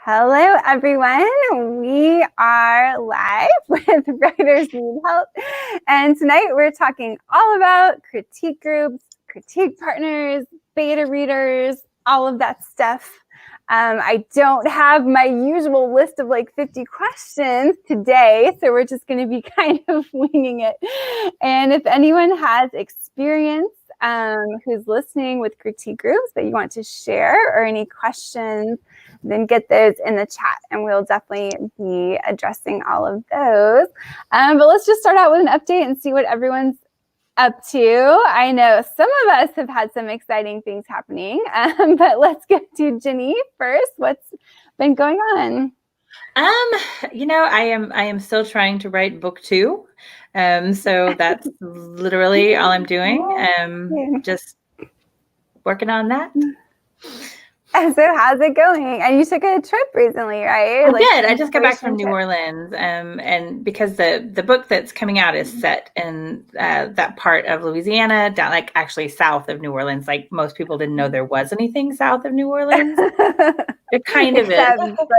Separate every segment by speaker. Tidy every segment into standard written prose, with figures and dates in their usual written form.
Speaker 1: Hello, everyone. We are live with Writers Need Help. And tonight we're talking all about critique groups, critique partners, beta readers, all of that stuff. I don't have my usual list of like 50 questions today, so we're just going to be kind of winging it. And if anyone has experience who's listening with critique groups that you want to share or any questions, then get those in the chat and we'll definitely be addressing all of those. But let's just start out with an update and see what everyone's up to. I know some of us have had some exciting things happening, but let's get to Jenny first. What's been going on?
Speaker 2: I am still trying to write book 2. So that's literally all I'm doing. Just working on that.
Speaker 1: So how's it going? And you took a trip recently, right?
Speaker 2: I did. I just got back from New Orleans, and because the book that's coming out is set in that part of Louisiana, down like actually south of New Orleans. Like most people didn't know there was anything south of New Orleans. It kind of is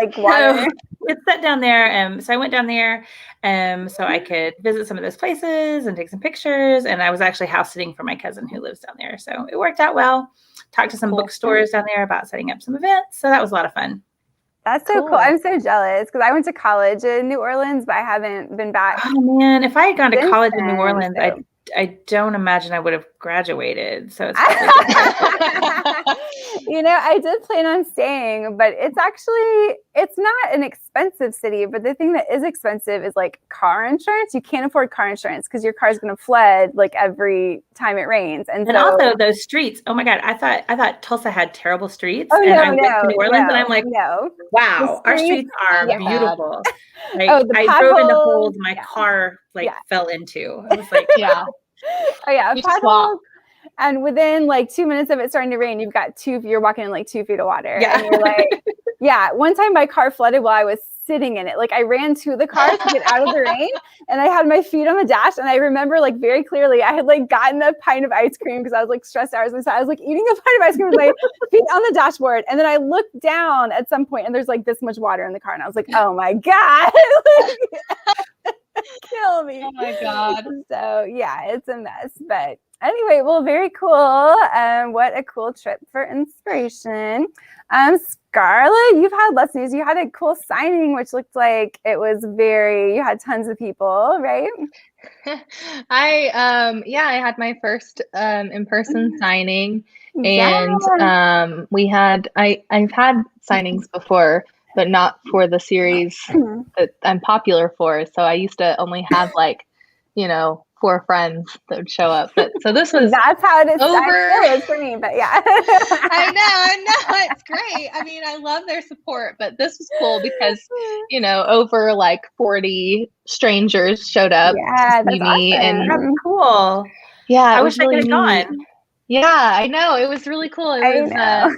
Speaker 1: like water.
Speaker 2: So it's set down there. So I went down there so I could visit some of those places and take some pictures. And I was actually house sitting for my cousin who lives down there. So it worked out well. Talked to some bookstores down there about setting up some events. So that was a lot of fun.
Speaker 1: That's so cool. I'm so jealous because I went to college in New Orleans, but I haven't been back.
Speaker 2: Oh man, if I had gone to college in New Orleans, I don't imagine I would have graduated. So it's
Speaker 1: I did plan on staying, but it's not an expensive city. But the thing that is expensive is like car insurance. You can't afford car insurance because your car is going to flood like every time it rains. And so,
Speaker 2: also those streets. Oh my God, I thought Tulsa had terrible streets. I went to New Orleans and I'm like, wow, our streets are beautiful. Like, I drove into holes my car fell into. I was like,
Speaker 1: potholes. And within like 2 minutes of it starting to rain, you're walking in like 2 feet of water.
Speaker 2: Yeah.
Speaker 1: And you're like, one time my car flooded while I was sitting in it. Like I ran to the car to get out of the rain and I had my feet on the dash. And I remember like very clearly, I had like gotten a pint of ice cream because I was like stressed out. So I was like eating a pint of ice cream with my feet on the dashboard. And then I looked down at some point and there's like this much water in the car. And I was like, oh my God. Kill me.
Speaker 3: Oh my God.
Speaker 1: So it's a mess. But anyway, well, very cool. What a cool trip for inspiration. Scarlett, you've had less news. You had a cool signing, which looked like it was you had tons of people, right?
Speaker 3: I had my first in-person signing, and I've had signings before, but not for the series that I'm popular for. So I used to only have 4 friends that would show up. But so that's
Speaker 1: how it is for me. But yeah,
Speaker 3: I know, it's great. I mean, I love their support, but this was cool because over 40 strangers showed up to see me, and
Speaker 2: that's cool.
Speaker 3: Yeah,
Speaker 2: I wish I could have gone.
Speaker 3: Yeah, I know, it was really cool. It was.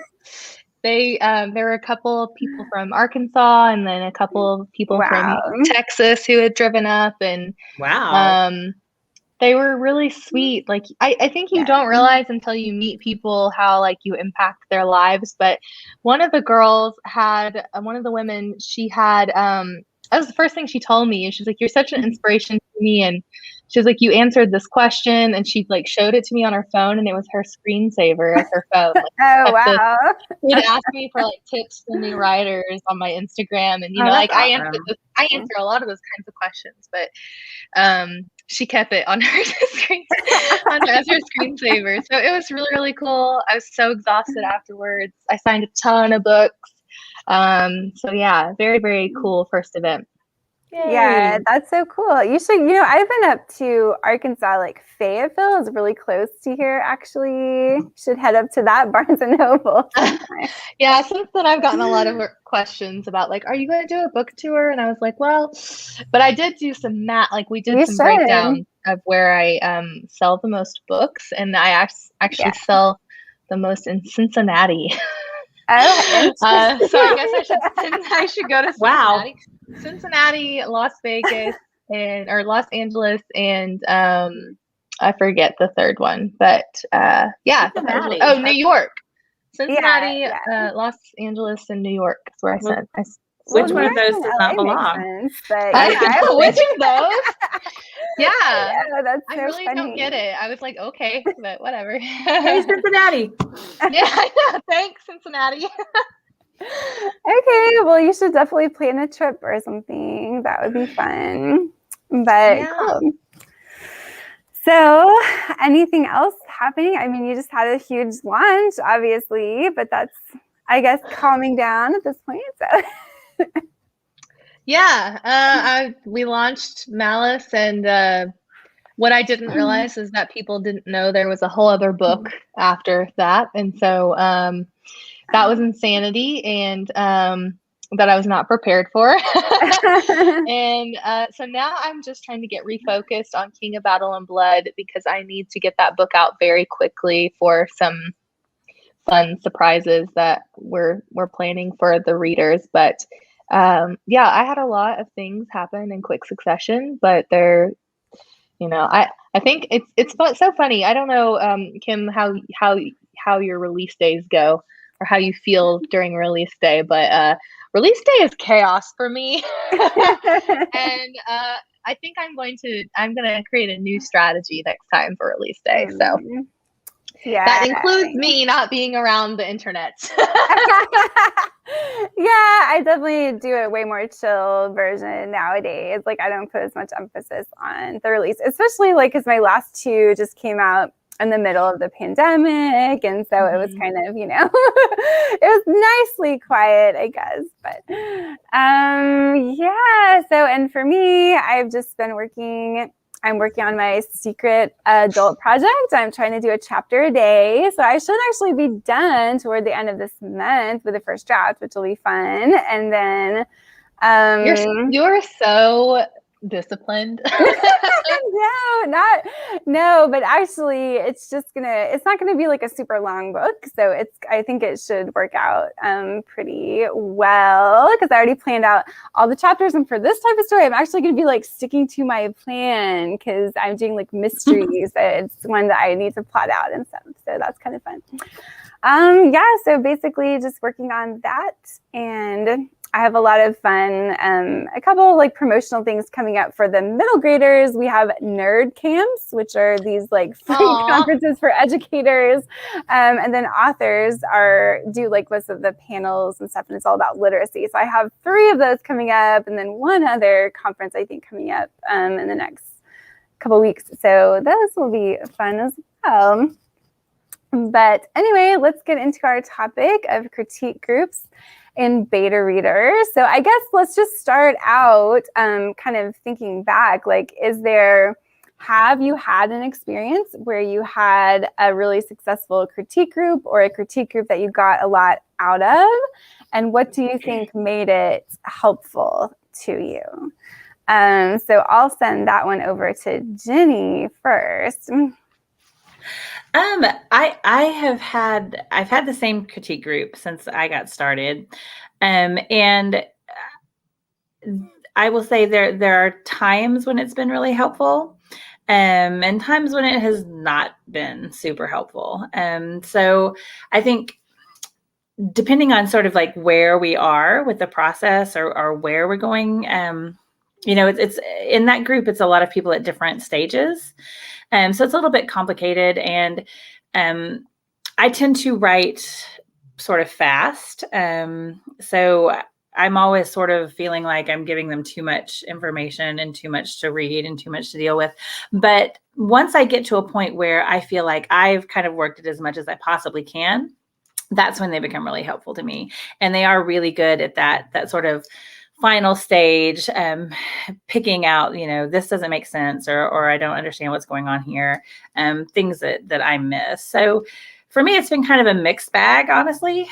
Speaker 3: There were a couple of people from Arkansas and then a couple of people from Texas who had driven up, and they were really sweet. Like I think you don't realize until you meet people how you impact their lives. But one of the girls had one of the women, she had that was the first thing she told me. And she's like, "You're such an inspiration to me." And she was like, "You answered this question," and she showed it to me on her phone, and it was her screensaver of her phone.
Speaker 1: Oh wow!
Speaker 3: She'd ask me for tips for new writers on my Instagram, and awesome. I answer a lot of those kinds of questions, but she kept it on her as her screensaver. So it was really, really cool. I was so exhausted afterwards. I signed a ton of books. So yeah, very, very cool first event.
Speaker 1: Yay. Yeah, that's so cool. You should, I've been up to Arkansas, Fayetteville is really close to here, actually. You should head up to that, Barnes and Noble.
Speaker 3: Yeah, since then I've gotten a lot of questions about are you going to do a book tour? And I was like, well, but I did do some we did some breakdown of where I sell the most books, and I actually sell the most in Cincinnati.
Speaker 1: Oh,
Speaker 3: so I guess I should go to Cincinnati.
Speaker 2: Wow.
Speaker 3: Cincinnati, Las Vegas, or Los Angeles, and I forget the third one, but New York. Cincinnati, Los Angeles, and New York is where I sent.
Speaker 2: Which one of those does not belong?
Speaker 1: But
Speaker 3: which of those? Yeah,
Speaker 1: that's so
Speaker 3: I really
Speaker 1: funny.
Speaker 3: don't get it. I was like, okay, but whatever.
Speaker 2: Hey, Cincinnati.
Speaker 3: Yeah, I know. Thanks, Cincinnati.
Speaker 1: Okay, well, you should definitely plan a trip or something. That would be fun. But cool. So, anything else happening? I mean, you just had a huge launch, obviously, but that's, I guess, calming down at this point. So.
Speaker 3: Yeah, we launched Malice, and what I didn't realize is that people didn't know there was a whole other book after that, and so that was insanity, and that I was not prepared for. And so now I'm just trying to get refocused on King of Battle and Blood, because I need to get that book out very quickly for some fun surprises that we're planning for the readers. But yeah, I had a lot of things happen in quick succession, but they're, I think it's so funny. I don't know, Kim, how your release days go or how you feel during release day, but release day is chaos for me. And I think I'm going to create a new strategy next time for release day. So yeah, that includes me not being around the internet.
Speaker 1: Yeah, I definitely do a way more chill version nowadays. Like, I don't put as much emphasis on the release, especially like because my last two just came out in the middle of the pandemic, and so it was kind of, it was nicely quiet, I guess. But yeah, so, and for me, I've just been I'm working on my secret adult project. I'm trying to do a chapter a day. So I should actually be done toward the end of this month with the first draft, which will be fun. And then
Speaker 3: you're so disciplined.
Speaker 1: No, but actually it's not gonna be like a super long book. So I think it should work out pretty well, because I already planned out all the chapters. And for this type of story, I'm actually gonna be like sticking to my plan, because I'm doing like mysteries. It's one that I need to plot out and stuff. So that's kind of fun. Yeah, so basically just working on that, and I have a lot of fun, a couple like promotional things coming up for the middle graders. We have nerd camps, which are these like free conferences for educators. And then authors do like most of the panels and stuff, and it's all about literacy. So I have 3 of those coming up, and then one other conference I think coming up in the next couple weeks. So those will be fun as well. But anyway, let's get into our topic of critique groups and beta readers. So I guess let's just start out kind of thinking back, like, have you had an experience where you had a really successful critique group, or a critique group that you got a lot out of? And what do you think made it helpful to you? So I'll send that one over to Jenny first.
Speaker 2: I've had the same critique group since I got started. And I will say there are times when it's been really helpful, and times when it has not been super helpful. So I think depending on sort of like where we are with the process, or where we're going, it's in that group, it's a lot of people at different stages. So it's a little bit complicated, and I tend to write sort of fast. So I'm always sort of feeling like I'm giving them too much information and too much to read and too much to deal with. But once I get to a point where I feel like I've kind of worked it as much as I possibly can, that's when they become really helpful to me. And they are really good at that sort of final stage, picking out, this doesn't make sense, or I don't understand what's going on here, things that I miss. So for me, it's been kind of a mixed bag, honestly.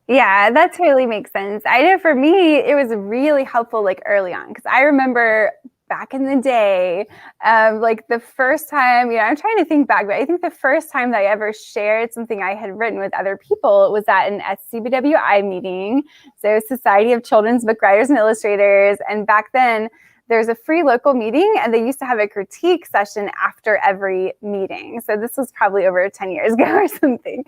Speaker 1: Yeah, that totally makes sense. I know for me, it was really helpful like early on, because I remember back in the day, like the first time, I'm trying to think back, but I think the first time that I ever shared something I had written with other people was at an SCBWI meeting, so Society of Children's Book Writers and Illustrators. And back then, there's a free local meeting, and they used to have a critique session after every meeting. So this was probably over 10 years ago or something.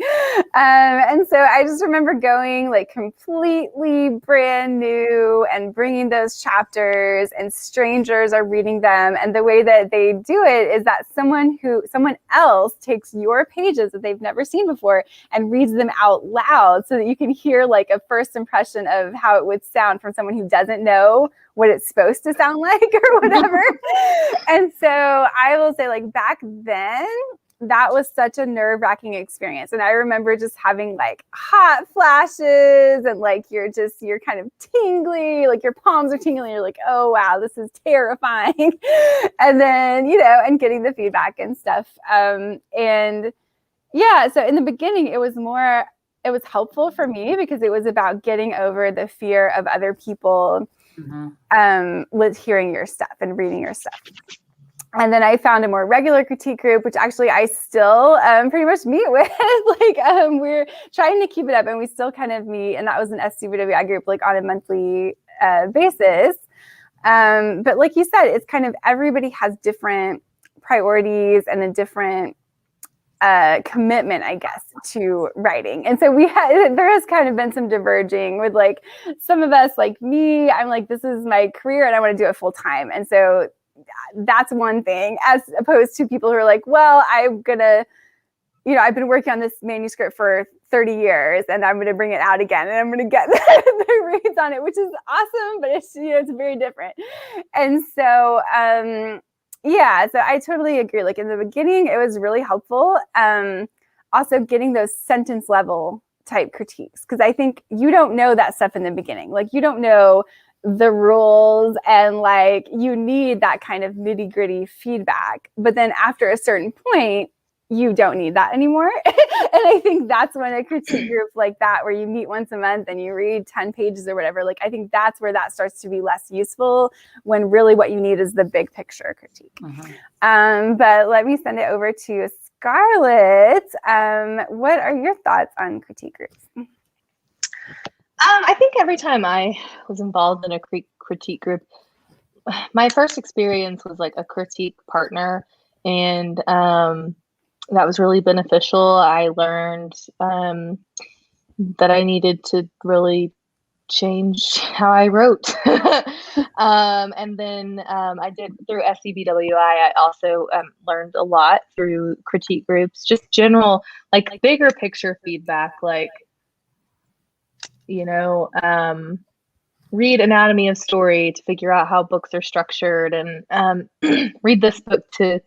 Speaker 1: And so I just remember going like completely brand new and bringing those chapters, and strangers are reading them. And the way that they do it is that someone else takes your pages that they've never seen before and reads them out loud, so that you can hear like a first impression of how it would sound from someone who doesn't know what it's supposed to sound like or whatever. And so I will say, like, back then, that was such a nerve-wracking experience. And I remember just having like hot flashes, and like you're kind of tingly, like your palms are tingling. You're like, oh wow, this is terrifying. And then, and getting the feedback and stuff. And yeah, so in the beginning, it was helpful for me because it was about getting over the fear of other people with hearing your stuff and reading your stuff. And then I found a more regular critique group, which actually I still pretty much meet with. We're trying to keep it up, and we still kind of meet. And that was an SCBWI group, like on a monthly basis. But like you said, it's kind of everybody has different priorities and a different commitment, I guess, to writing. And so there has kind of been some diverging with like some of us, like me, I'm like, this is my career and I want to do it full time. And so that's one thing, as opposed to people who are like, well, I'm gonna, I've been working on this manuscript for 30 years and I'm going to bring it out again and I'm going to get the reads on it, which is awesome, but it's, it's very different. And so, yeah, so I totally agree. Like in the beginning, it was really helpful. Also getting those sentence level type critiques, because I think you don't know that stuff in the beginning. Like you don't know the rules, and like you need that kind of nitty gritty feedback. But then after a certain point, you don't need that anymore. And I think that's when a critique group like that, where you meet once a month and you read 10 pages or whatever, like I think that's where that starts to be less useful, when really what you need is the big picture critique. But let me send it over to Scarlett. What are your thoughts on critique groups?
Speaker 3: I think every time I was involved in a critique group, my first experience was like a critique partner, and that was really beneficial. I learned that I needed to really change how I wrote. And then I did through SCBWI. I also learned a lot through critique groups, just general, like bigger picture feedback, like, read Anatomy of Story to figure out how books are structured, and read this book to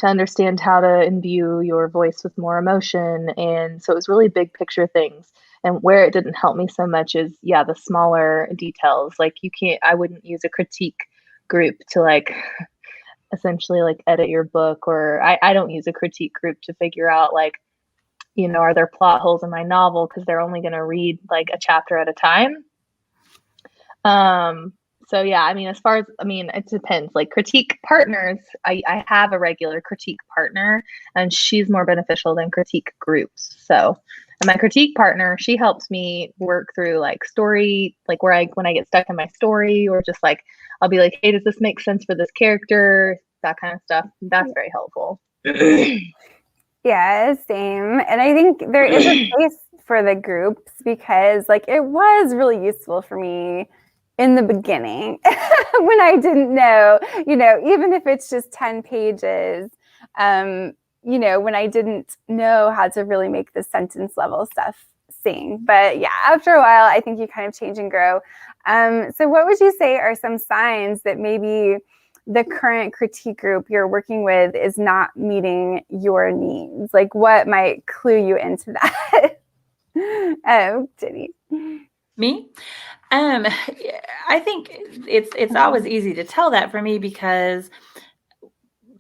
Speaker 3: understand how to imbue your voice with more emotion. And so it was really big picture things. And where it didn't help me so much is, the smaller details. Like I wouldn't use a critique group to like essentially like edit your book, or I don't use a critique group to figure out like, are there plot holes in my novel? Because they're only going to read like a chapter at a time. So yeah, it depends. Like critique partners, I have a regular critique partner, and she's more beneficial than critique groups. So, and my critique partner, she helps me work through like story, like when I get stuck in my story, or just like, I'll be like, hey, does this make sense for this character? That kind of stuff. That's very helpful.
Speaker 1: Yeah, same. And I think there is a place for the groups, because like it was really useful for me in the beginning when I didn't know, even if it's just 10 pages, when I didn't know how to really make the sentence level stuff sing. But yeah, after a while, I think you kind of change and grow. So what would you say are some signs that maybe the current critique group you're working with is not meeting your needs? Like what might clue you into that? Jenny.
Speaker 2: Me? I think it's always easy to tell that for me, because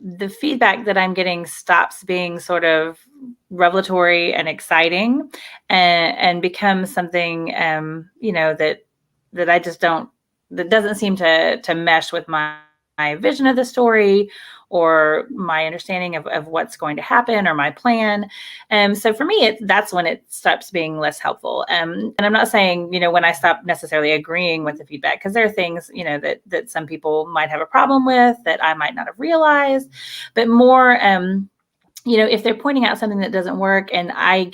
Speaker 2: the feedback that I'm getting stops being sort of revelatory and exciting, and becomes something that I just don't, that doesn't seem to mesh with my my vision of the story or my understanding of what's going to happen or my plan. So for me, that's when it stops being less helpful. And I'm not saying, when I stop necessarily agreeing with the feedback, because there are things, that some people might have a problem with that I might not have realized, but more, if they're pointing out something that doesn't work and I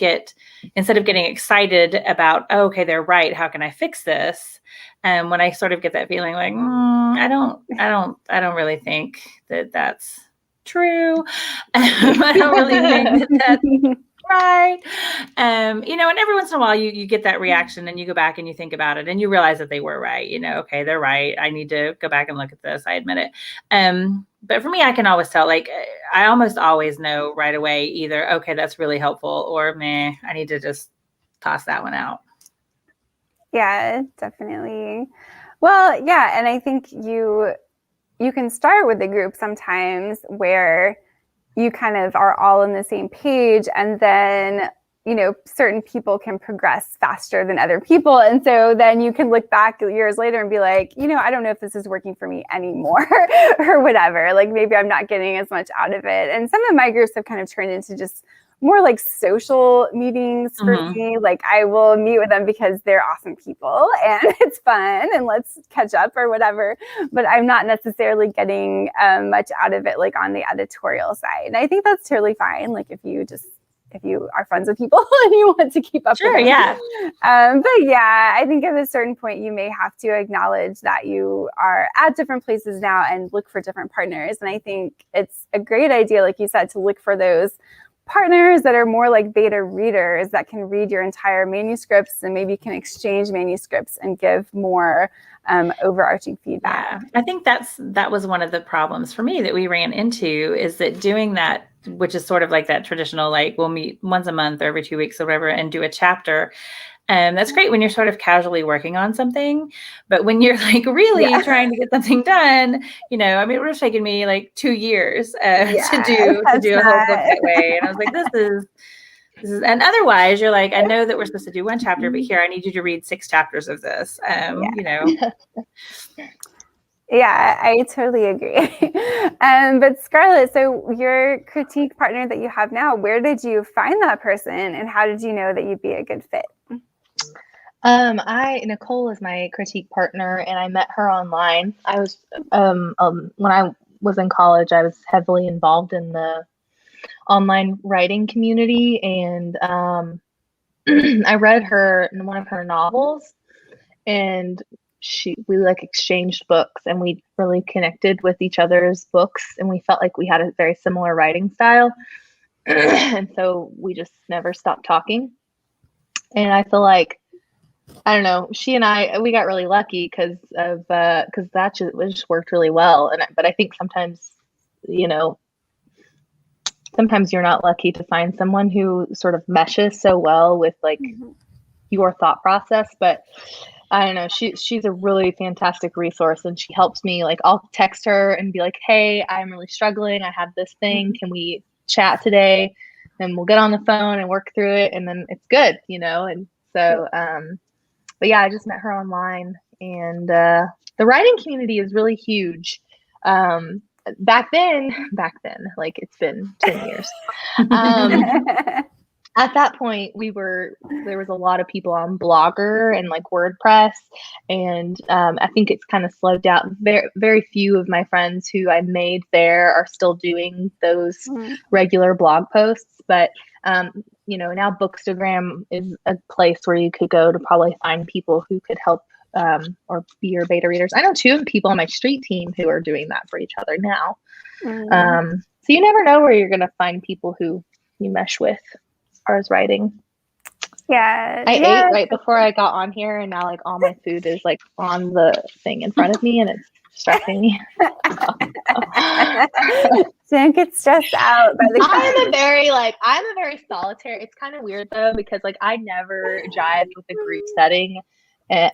Speaker 2: instead of getting excited about, oh, okay, they're right, how can I fix this? When I sort of get that feeling like, I don't really think that that's true. I don't really think that that's right. And every once in a while you get that reaction and you go back and you think about it and you realize that they were right. Okay, they're right. I need to go back and look at this. I admit it. But for me, I can always tell, like, I almost always know right away, either, okay, that's really helpful, or meh, I need to just toss that one out.
Speaker 1: Yeah, definitely. Well, yeah. And I think you can start with a group sometimes where you kind of are all on the same page, and then certain people can progress faster than other people. And so then you can look back years later and be like, I don't know if this is working for me anymore or whatever. Like maybe I'm not getting as much out of it. And some of my groups have kind of turned into just more like social meetings for me. Like I will meet with them because they're awesome people and it's fun and let's catch up or whatever. But I'm not necessarily getting much out of it like on the editorial side. And I think that's totally fine. Like if you are friends with people and you want to keep up with them.
Speaker 2: Yeah.
Speaker 1: But yeah, I think at a certain point you may have to acknowledge that you are at different places now and look for different partners. And I think it's a great idea, like you said, to look for those partners that are more like beta readers that can read your entire manuscripts and maybe can exchange manuscripts and give more overarching feedback.
Speaker 2: Yeah, I think that was one of the problems for me that we ran into, is that doing that, which is sort of like that traditional, like we'll meet once a month or every 2 weeks or whatever and do a chapter. And that's great when you're sort of casually working on something, but when you're like really trying to get something done, it would have taken me like 2 years to do a whole book that way. And I was like, this is, and otherwise you're like, I know that we're supposed to do one chapter, but here I need you to read 6 chapters of this.
Speaker 1: Yeah, I totally agree. But Scarlett, so your critique partner that you have now, where did you find that person and how did you know that you'd be a good fit?
Speaker 3: Nicole is my critique partner and I met her online. I was, when I was in college, I was heavily involved in the online writing community, and I read one of her novels, and we like exchanged books, and we really connected with each other's books, and we felt like we had a very similar writing style. And so we just never stopped talking. And I feel like, I don't know, she and we got really lucky because that just worked really well. But I think sometimes you're not lucky to find someone who sort of meshes so well with like your thought process. But I don't know, she's a really fantastic resource, and she helps me. Like I'll text her and be like, hey, I'm really struggling. I have this thing. Can we chat today? And we'll get on the phone and work through it. And then it's good, And so, but yeah, I just met her online, and the writing community is really huge. Back then, like it's been 10 years. At that point, there was a lot of people on Blogger and like WordPress, and I think it's kind of slowed down. Very, very few of my friends who I made there are still doing those regular blog posts. But now Bookstagram is a place where you could go to probably find people who could help or be your beta readers. I know 2 people on my street team who are doing that for each other now. So you never know where you're going to find people who you mesh with as far as writing.
Speaker 1: Yeah.
Speaker 3: I ate right before I got on here, and now like all my food is like on the thing in front of me, and it's stressing me.
Speaker 1: Don't get stressed out by the
Speaker 3: I'm a very solitary. It's kind of weird though, because like I never jive with a group setting.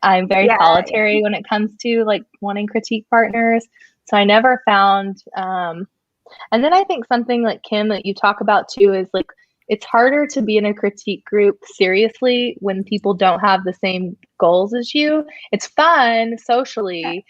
Speaker 3: I'm very solitary when it comes to like wanting critique partners. So I never found, and then I think something like Kim that you talk about too is like, it's harder to be in a critique group seriously when people don't have the same goals as you. It's fun socially,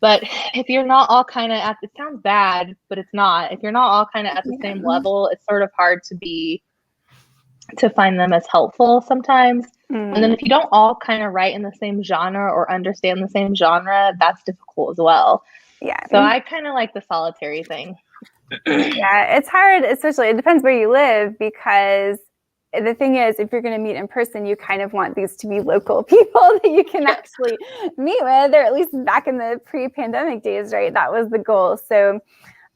Speaker 3: But if you're not all kind of it sounds bad, but it's not. If you're not all kind of at the same level, it's sort of hard to find them as helpful sometimes. And then if you don't all kind of write in the same genre or understand the same genre, that's difficult as well.
Speaker 1: Yeah.
Speaker 3: So I kind of like the solitary thing.
Speaker 1: Yeah, it's hard, especially it depends where you live, because the thing is, if you're going to meet in person, you kind of want these to be local people that you can actually meet with, or at least back in the pre-pandemic days, right? That was the goal. So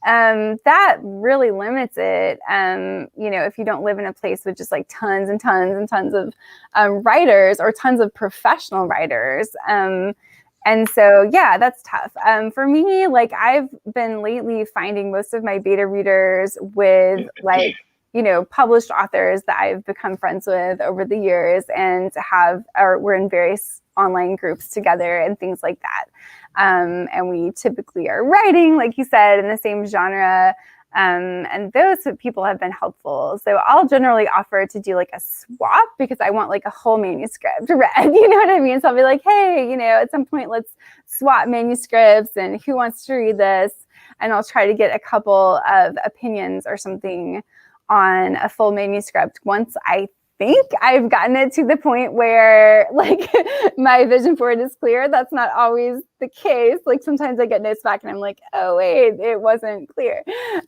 Speaker 1: that really limits it. If you don't live in a place with just like tons and tons and tons of writers or tons of professional writers. And so, yeah, that's tough. For me, like I've been lately finding most of my beta readers with like, published authors that I've become friends with over the years, and we're in various online groups together and things like that. And we typically are writing, like you said, in the same genre. And those people have been helpful. So I'll generally offer to do like a swap, because I want like a whole manuscript read, you know what I mean? So I'll be like, hey, at some point, let's swap manuscripts, and who wants to read this? And I'll try to get a couple of opinions or something on a full manuscript once I think I've gotten it to the point where like my vision for it is clear. That's not always the case. Like sometimes I get notes back and I'm like, oh wait, it wasn't clear.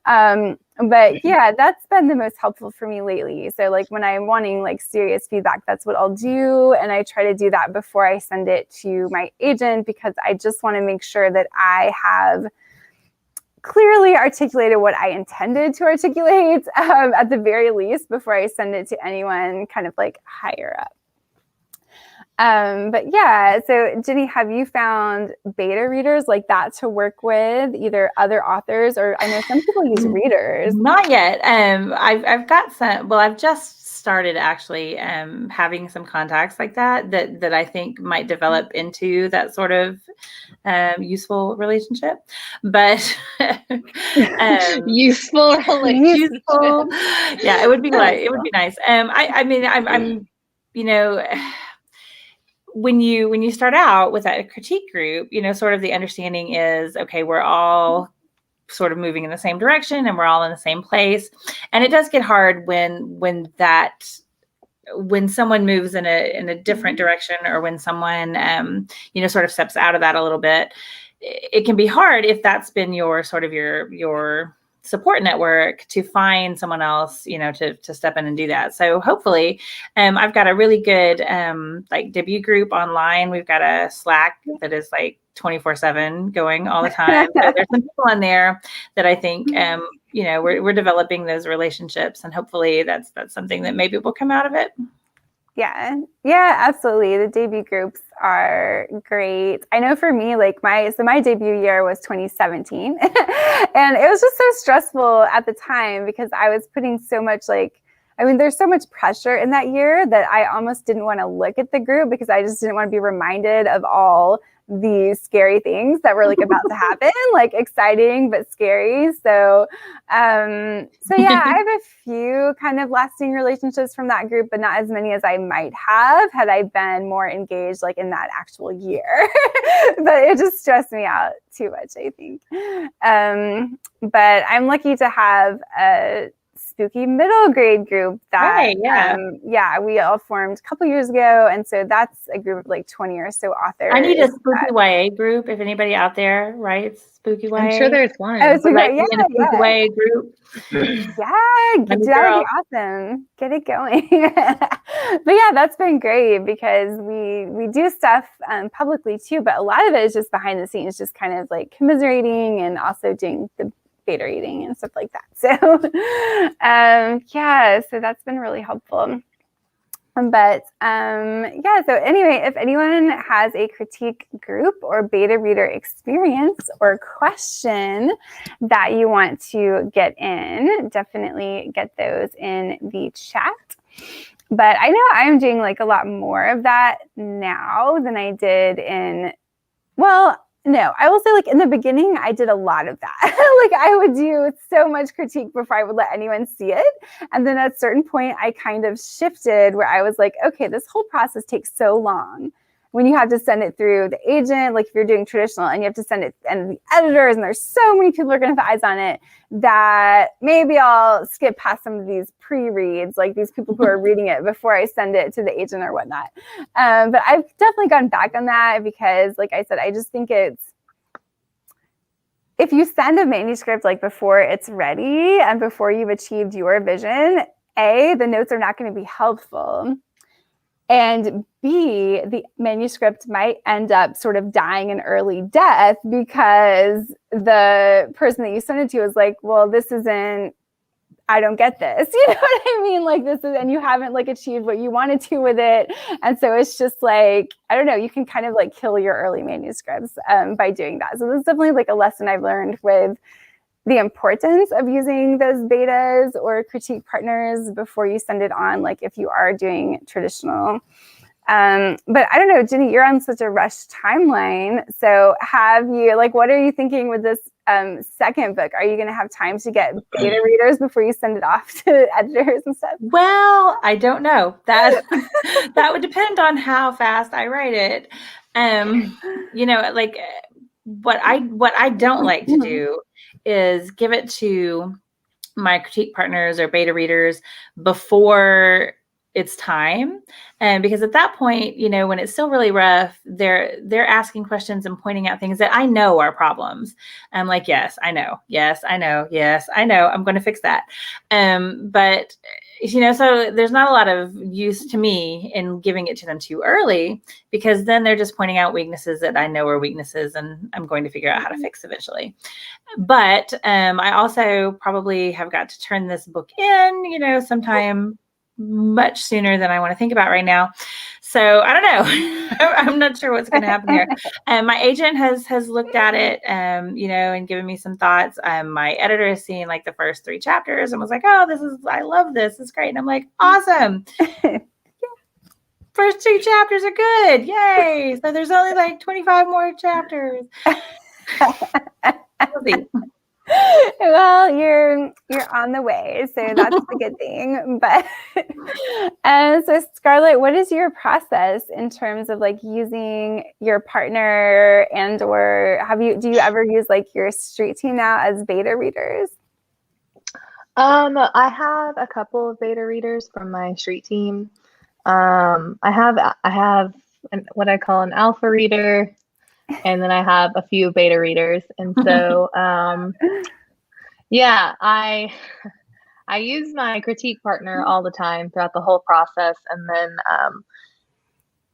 Speaker 1: But yeah, that's been the most helpful for me lately. So like when I'm wanting like serious feedback, that's what I'll do. And I try to do that before I send it to my agent, because I just want to make sure that I have clearly articulated what I intended to articulate at the very least before I send it to anyone kind of like higher up. But yeah, so Jenny, have you found beta readers like that to work with, either other authors, or I know some people use readers?
Speaker 2: Not yet. I've got some. Well, I've just started actually having some contacts like that I think might develop into that sort of useful relationship. But
Speaker 3: useful relationship.
Speaker 2: Yeah, it would be nice. I'm when you start out with a critique group, sort of the understanding is, okay, we're all sort of moving in the same direction and we're all in the same place. And it does get hard when someone moves in a different direction, or when someone, sort of steps out of that a little bit. It can be hard if that's been your sort of your support network to find someone else, to step in and do that. So hopefully, I've got a really good like debut group online. We've got a Slack that is like 24/7 going all the time. So there's some people on there that I think, we're developing those relationships, and hopefully that's something that maybe will come out of it.
Speaker 1: Yeah, absolutely. The debut groups are great. I know for me, like my debut year was 2017 and it was just so stressful at the time, because I was putting so much there's so much pressure in that year that I almost didn't want to look at the group, because I just didn't want to be reminded of all these scary things that were like about to happen, like exciting but scary. So yeah, I have a few kind of lasting relationships from that group, but not as many as I might have had I been more engaged like in that actual year. But it just stressed me out too much, I think. But I'm lucky to have a spooky middle grade group that we all formed a couple years ago, and so that's a group of like 20 or so authors.
Speaker 2: I need a spooky YA group. If anybody out there writes spooky YA,
Speaker 3: I'm sure there's one.
Speaker 2: Oh, so like spooky YA group.
Speaker 1: Yeah, that would be awesome. Get it going. But yeah, that's been great, because we do stuff publicly too, but a lot of it is just behind the scenes, just kind of like commiserating and also doing the beta reading and stuff like that. So so that's been really helpful. But so anyway, if anyone has a critique group or beta reader experience or question that you want to get in, definitely get those in the chat. But I know I'm doing like a lot more of that now than I did no, I will say like in the beginning, I did a lot of that. Like I would do so much critique before I would let anyone see it. And then at a certain point, I kind of shifted where I was like, okay, this whole process takes so long when you have to send it through the agent, like if you're doing traditional and you have to send it and the editors, and there's so many people are going to have eyes on it, that maybe I'll skip past some of these pre-reads, like these people who are reading it before I send it to the agent or whatnot. But I've definitely gone back on that because, like I said, I just think if you send a manuscript like before it's ready and before you've achieved your vision, A, the notes are not going to be helpful. And B, the manuscript might end up sort of dying an early death because the person that you sent it to is like, well, this isn't, I don't get this. You know what I mean? Like this is, and you haven't like achieved what you wanted to with it. And so it's just like, I don't know, you can kind of like kill your early manuscripts by doing that. So this is definitely like a lesson I've learned with the importance of using those betas or critique partners before you send it on, like if you are doing traditional. But I don't know, Ginny, you're on such a rush timeline. So have you, like, what are you thinking with this second book? Are you going to have time to get beta readers before you send it off to editors and stuff?
Speaker 2: Well, I don't know. That would depend on how fast I write it. You know, like what I don't like to do is give it to my critique partners or beta readers before it's time. And because at that point, you know, when it's still really rough, they're asking questions and pointing out things that I know are problems. I'm like, yes, I know. Yes, I know. Yes, I know. I'm going to fix that. But you know, so there's not a lot of use to me in giving it to them too early, because then they're just pointing out weaknesses that I know are weaknesses and I'm going to figure out how to fix eventually. But I also probably have got to turn this book in, you know, sometime much sooner than I want to think about right now. So I don't know. I'm not sure what's going to happen here. My agent has looked at it, you know, and given me some thoughts. My editor has seen like the first 3 chapters and was like, oh, I love this. It's great. And I'm like, awesome. First 2 chapters are good. Yay. So there's only like 25 more chapters.
Speaker 1: Well, you're on the way, so that's a good thing. But so Scarlett, what is your process in terms of like using your partner, and or do you ever use like your street team now as beta readers?
Speaker 3: I have a couple of beta readers from my street team. I have what I call an alpha reader. And then I have a few beta readers. And so, yeah, I use my critique partner all the time throughout the whole process. And then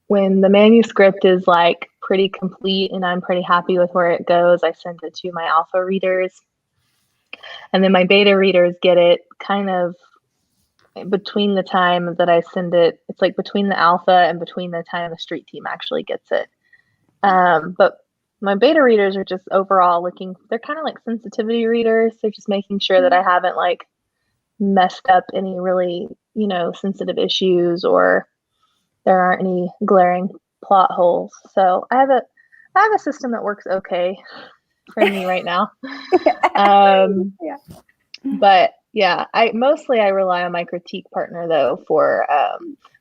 Speaker 3: when the manuscript is like pretty complete and I'm pretty happy with where it goes, I send it to my alpha readers. And then my beta readers get it kind of between the time that I send it. It's like between the alpha and between the time the street team actually gets it. But my beta readers are just overall they're kind of like sensitivity readers. They're just making sure that I haven't like messed up any really, you know, sensitive issues, or there aren't any glaring plot holes. So I have a system that works okay for me right now.
Speaker 1: Yeah.
Speaker 3: But yeah, I rely on my critique partner though for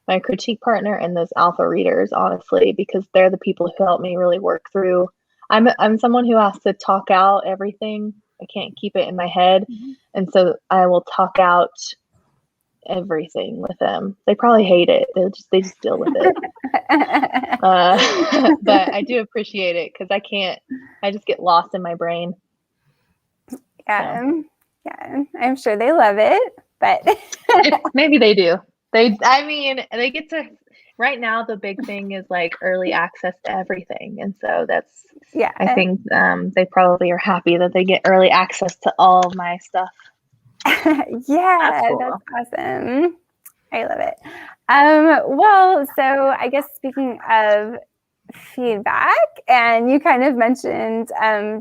Speaker 3: my critique partner and those alpha readers, honestly, because they're the people who help me really work through. I'm someone who has to talk out everything. I can't keep it in my head. And so I will talk out everything with them. They probably hate it. They just deal with it. But I do appreciate it because I just get lost in my brain.
Speaker 1: Yeah. So. Yeah. I'm sure they love it, but
Speaker 3: maybe they do. They get to, right now the big thing is like early access to everything. And so that's, yeah, I think they probably are happy that they get early access to all of my stuff.
Speaker 1: Yeah, that's cool. That's awesome. I love it. Well, so I guess speaking of feedback, and you kind of mentioned,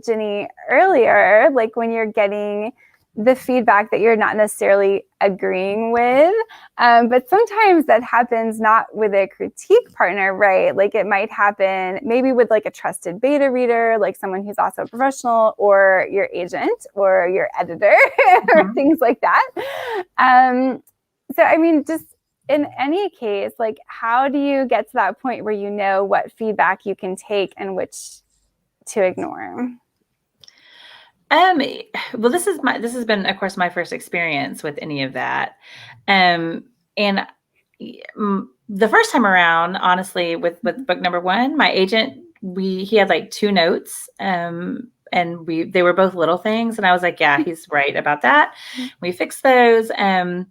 Speaker 1: Ginny, earlier, like when you're getting the feedback that you're not necessarily agreeing with, but sometimes that happens not with a critique partner, right? Like it might happen maybe with like a trusted beta reader, like someone who's also a professional, or your agent or your editor, or things like that. So I mean, just in any case, like, how do you get to that point where you know what feedback you can take and which to ignore?
Speaker 2: Well, this has been, of course, my first experience with any of that. And the first time around, honestly, with book number 1, my agent, he had like 2 notes, and they were both little things. And I was like, yeah, he's right about that. We fixed those. And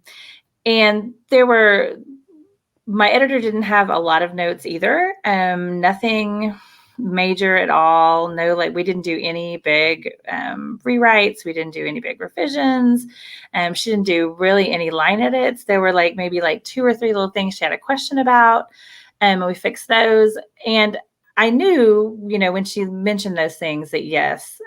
Speaker 2: my editor didn't have a lot of notes either. Nothing major at all. No, like, we didn't do any big rewrites. We didn't do any big revisions. She didn't do really any line edits. There were like maybe like 2 or 3 little things she had a question about, and we fixed those. And I knew, when she mentioned those things, that yes,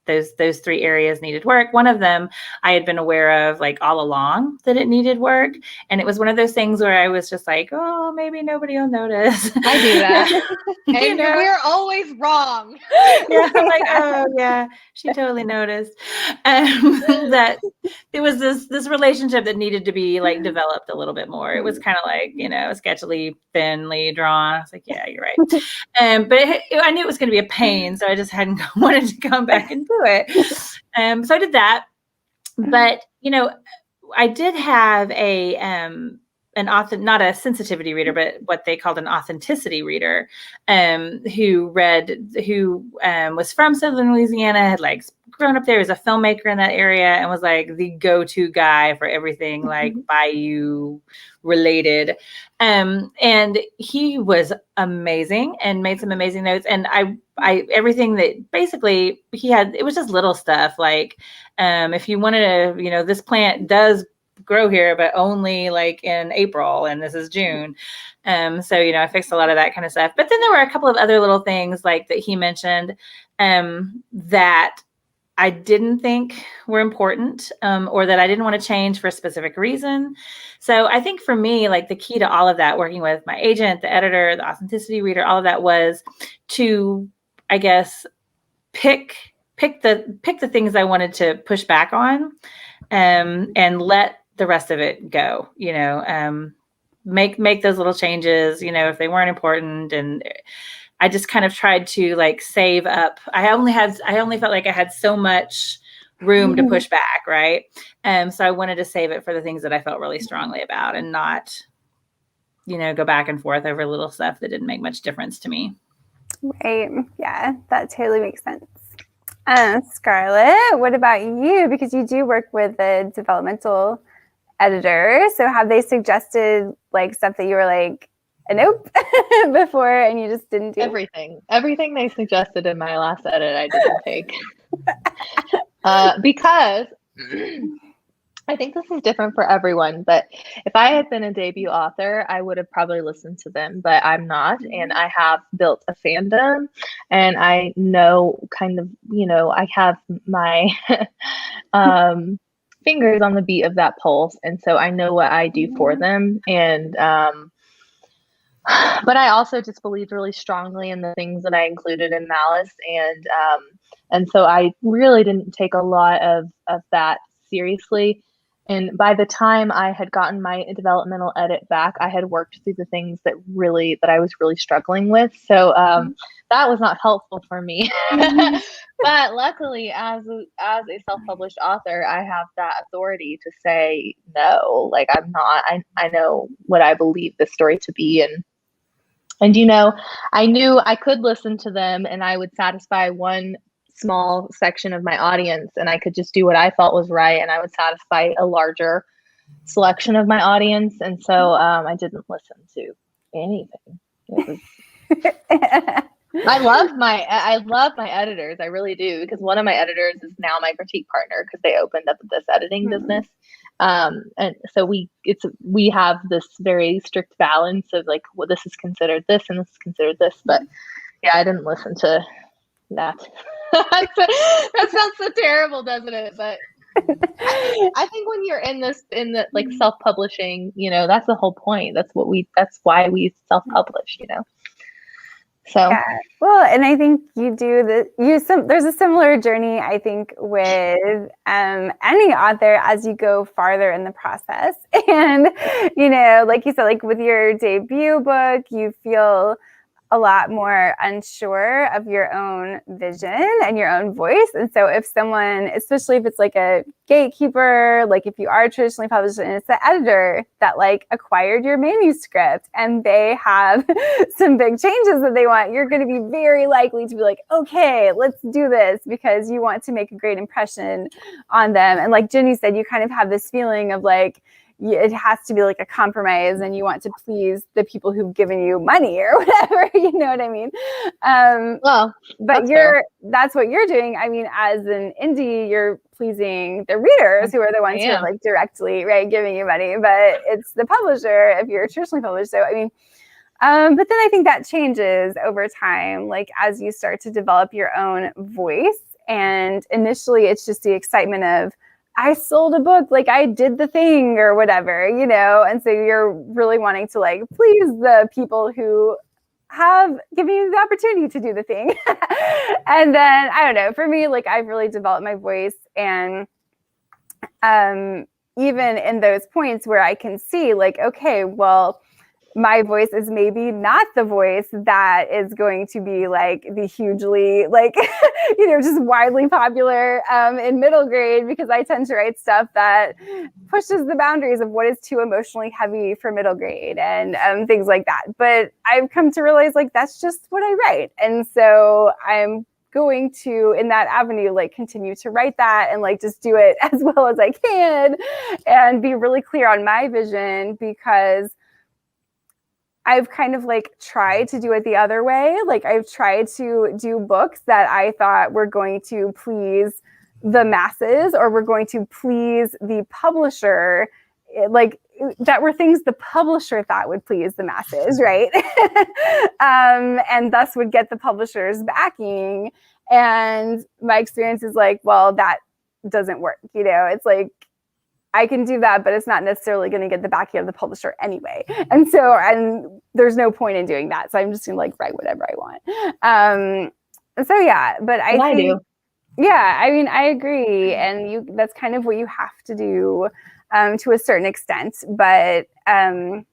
Speaker 2: those 3 areas needed work. One of them I had been aware of like all along that it needed work. And it was one of those things where I was just like, oh, maybe nobody will notice.
Speaker 3: I do that. And we're always wrong.
Speaker 2: Yeah, I'm like, oh yeah, she totally noticed. That it was this relationship that needed to be like developed a little bit more. It was kind of like, sketchily, thinly drawn. I was like, yeah, you're right. But I knew it was going to be a pain, so I just hadn't wanted to come back and do it. So I did that. But I did have not a sensitivity reader, but what they called an authenticity reader, who was from Southern Louisiana, had like grown up there, was a filmmaker in that area, and was like the go-to guy for everything like Bayou related. And he was amazing and made some amazing notes. And I everything that basically he had, it was just little stuff like, if you wanted to, this plant does grow here, but only like in April, and this is June. So, I fixed a lot of that kind of stuff. But then there were a couple of other little things like that he mentioned, that I didn't think were important, or that I didn't want to change for a specific reason. So I think for me, like the key to all of that, working with my agent, the editor, the authenticity reader, all of that was to, I guess, pick the things I wanted to push back on, and let the rest of it go, make those little changes, if they weren't important. And I just kind of tried to like save up. I only felt like I had so much room to push back. Right. So I wanted to save it for the things that I felt really strongly about, and not, go back and forth over little stuff that didn't make much difference to me.
Speaker 1: Right. Yeah, that totally makes sense. Scarlett, what about you? Because you do work with a developmental editor. So have they suggested like stuff that you were like, nope, before, and you just didn't do?
Speaker 3: Everything they suggested in my last edit, I didn't take. Because I think this is different for everyone, but if I had been a debut author, I would have probably listened to them, but I'm not. And I have built a fandom, and I know kind of, I have my fingers on the beat of that pulse. And so I know what I do for them. And, but I also just believed really strongly in the things that I included in Malice. And so I really didn't take a lot of that seriously. And by the time I had gotten my developmental edit back, I had worked through the things that I was really struggling with. So that was not helpful for me. But luckily, as a self-published author, I have that authority to say no. Like, I'm not. I know what I believe the story to be, and I knew I could listen to them, and I would satisfy one small section of my audience, and I could just do what I felt was right, and I would satisfy a larger selection of my audience. And so I didn't listen to anything. I love my editors. I really do, because one of my editors is now my critique partner, because they opened up this editing business. And so we have this very strict balance of like, well, this is considered this and this is considered this. But yeah, I didn't listen to that. That sounds so terrible, doesn't it? But I think when you're in the like self-publishing, that's the whole point. That's why we self-publish, So
Speaker 1: well, and I think there's a similar journey, I think, with any author as you go farther in the process. And, like you said, like with your debut book, you feel a lot more unsure of your own vision and your own voice. And so if someone, especially if it's like a gatekeeper, like if you are traditionally published and it's the editor that like acquired your manuscript and they have some big changes that they want, you're going to be very likely to be like, okay, let's do this, because you want to make a great impression on them. And like Jenny said, you kind of have this feeling of like, it has to be like a compromise, and you want to please the people who've given you money or whatever, you know what I mean?
Speaker 3: Well,
Speaker 1: but that's what you're doing. I mean, as an indie, you're pleasing the readers who are the ones who are like directly, right, giving you money, but it's the publisher if you're traditionally published. So, I mean, but then I think that changes over time, like as you start to develop your own voice. And initially it's just the excitement of, I sold a book, like I did the thing or whatever, and so you're really wanting to like please the people who have given you the opportunity to do the thing. And then, I don't know, for me, like I've really developed my voice, and even in those points where I can see like, okay, well, my voice is maybe not the voice that is going to be like the hugely like, just widely popular in middle grade, because I tend to write stuff that pushes the boundaries of what is too emotionally heavy for middle grade and things like that. But I've come to realize like, that's just what I write. And so I'm going to, in that avenue, like continue to write that and like just do it as well as I can and be really clear on my vision, because I've kind of like tried to do it the other way. Like I've tried to do books that I thought were going to please the masses or were going to please the publisher, like that were things the publisher thought would please the masses, right? And thus would get the publisher's backing. And my experience is like, well, that doesn't work. It's like, I can do that, but it's not necessarily going to get the backing of the publisher anyway. And there's no point in doing that. So I'm just going to like write whatever I want. So yeah, but I think, yeah, I mean, I agree. And that's kind of what you have to do to a certain extent, but, and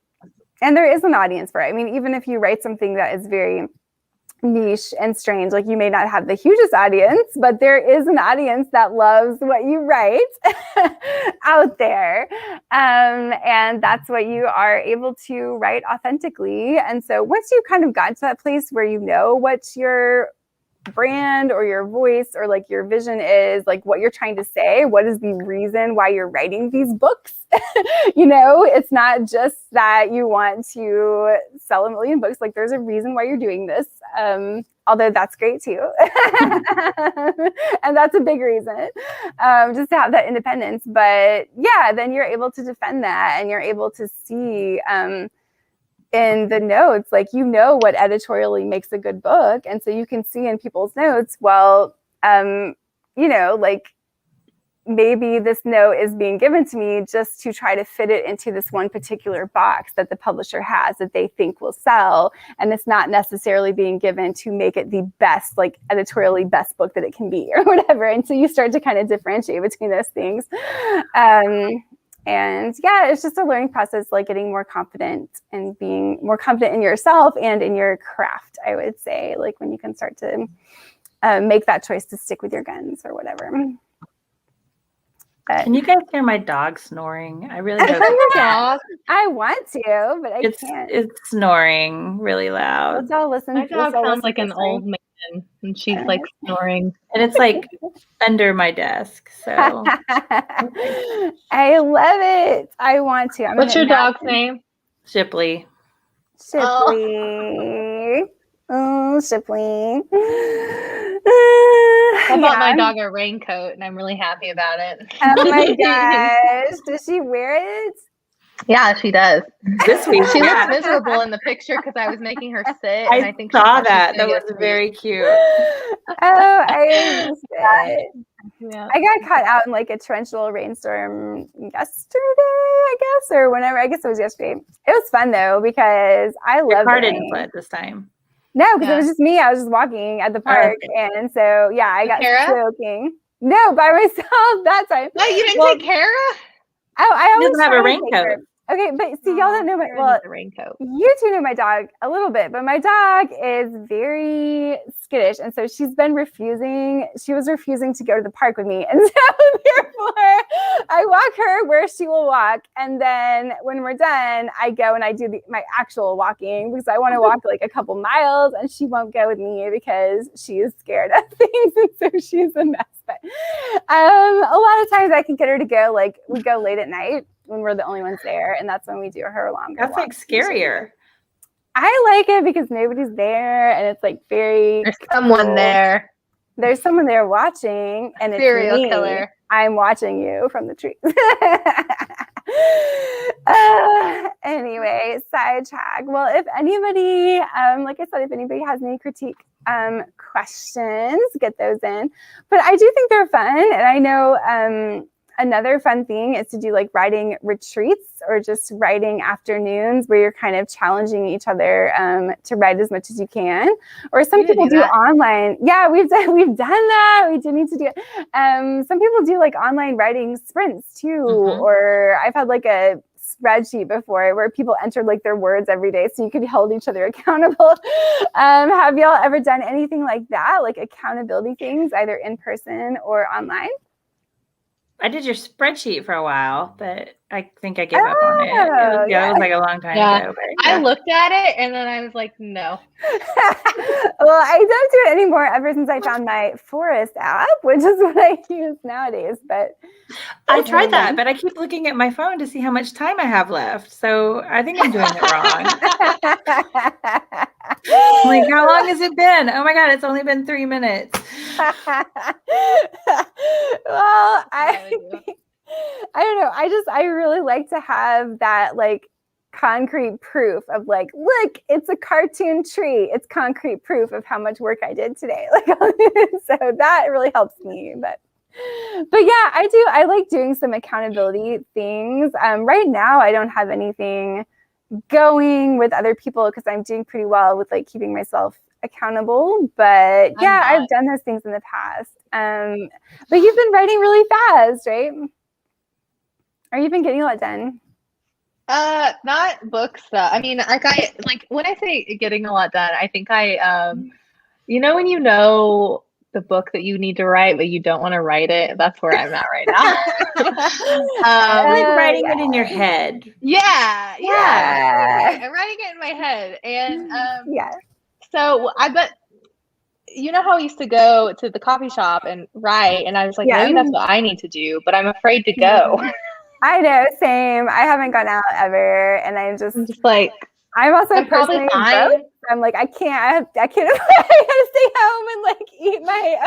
Speaker 1: there is an audience for it. I mean, even if you write something that is very niche and strange, like you may not have the hugest audience, but there is an audience that loves what you write out there, and that's what you are able to write authentically. And so once you kind of got to that place where you know what your brand or your voice or like your vision is, like what you're trying to say, what is the reason why you're writing these books? It's not just that you want to sell 1 million books. Like there's a reason why you're doing this. Although that's great too. And that's a big reason, just to have that independence. But yeah, then you're able to defend that, and you're able to see in the notes, like, what editorially makes a good book. And so you can see in people's notes, well, like maybe this note is being given to me just to try to fit it into this one particular box that the publisher has that they think will sell. And it's not necessarily being given to make it the best, like editorially best book that it can be or whatever. And so you start to kind of differentiate between those things. And yeah, it's just a learning process, like getting more confident and being more confident in yourself and in your craft, I would say, like when you can start to make that choice to stick with your guns or whatever.
Speaker 2: But, can you guys hear my dog snoring? I really hope
Speaker 1: I want to, but I can't.
Speaker 2: It's snoring really loud.
Speaker 1: Let's all listen.
Speaker 3: My dog sounds like an old man, and she's like snoring.
Speaker 2: And it's like under my desk. So
Speaker 1: I love it. I want to.
Speaker 3: What's your dog's name?
Speaker 2: Shipley.
Speaker 1: Shipley. Oh, Shipley.
Speaker 3: I bought my dog a raincoat, and I'm really happy about it.
Speaker 1: Oh my gosh. Does she wear it?
Speaker 3: Yeah, she does.
Speaker 2: This week
Speaker 3: she looks miserable in the picture because I was making her sit. And I think
Speaker 2: saw that. That was very cute.
Speaker 1: Oh, I missed it. Yeah. I got caught out in like a torrential rainstorm yesterday, I guess, or whenever. I guess it was yesterday. It was fun though because I love.
Speaker 2: Your car didn't flood this time.
Speaker 1: No, because it was just me. I was just walking at the park. And so, yeah, I got soaking. No, by myself that time.
Speaker 3: No, you didn't take Kara?
Speaker 1: Oh, I always
Speaker 2: doesn't have a raincoat.
Speaker 1: Okay, but see, y'all don't know my
Speaker 3: raincoat.
Speaker 1: You two know my dog a little bit, but my dog is very skittish, and so she's been refusing. She was refusing to go to the park with me, and so therefore, I walk her where she will walk, and then when we're done, I go and I do my actual walking because I want to walk like a couple miles, and she won't go with me because she is scared of things, and so she's a mess. But a lot of times I can get her to go. Like we go late at night when we're the only ones there, and that's when we do her longer
Speaker 2: walks. That's like scarier.
Speaker 1: I like it because nobody's there, and it's like
Speaker 3: there's someone there.
Speaker 1: There's someone there watching, and it's
Speaker 3: serial
Speaker 1: me.
Speaker 3: Killer.
Speaker 1: I'm watching you from the trees. Anyway, sidetrack. Well, if anybody, like I said, if anybody has any critique questions, get those in. But I do think they're fun, and I know another fun thing is to do like writing retreats or just writing afternoons where you're kind of challenging each other to write as much as you can. Or some people do online. Yeah, we've done that. We do need to do it. Some people do like online writing sprints too. Or I've had like a spreadsheet before where people entered like their words every day so you could hold each other accountable. Have y'all ever done anything like that, like accountability things, either in person or online?
Speaker 2: I did your spreadsheet for a while, but I think I gave up on it. It was like a long time ago. But,
Speaker 3: I looked at it and then I was like, no.
Speaker 1: Well, I don't do it anymore ever since I found my Forest app, which is what I use nowadays. But
Speaker 2: I tried that, but I keep looking at my phone to see how much time I have left. So I think I'm doing it wrong. Like, how long has it been? Oh my God, it's only been 3 minutes.
Speaker 1: Well, I don't know. I really like to have that like concrete proof of like, look, it's a cartoon tree. It's concrete proof of how much work I did today. Like, so that really helps me. But yeah, I like doing some accountability things. Right now, I don't have anything going with other people because I'm doing pretty well with like keeping myself accountable. But yeah, I've done those things in the past. But you've been writing really fast, right? Or you've been getting a lot done?
Speaker 3: Not books though. I mean, like when I say getting a lot done, I think you know, when you know the book that you need to write, but you don't want to write it. That's where I'm at right now.
Speaker 2: Like writing it in your head.
Speaker 3: Yeah. I'm writing it in my head. And so I bet, you know how I used to go to the coffee shop and write, and I was like, maybe that's what I need to do, but I'm afraid to go.
Speaker 1: I know, same. I haven't gone out ever, and I'm just
Speaker 3: like,
Speaker 1: I'm also personally broke. I'm like, I can't I gotta stay home and like eat my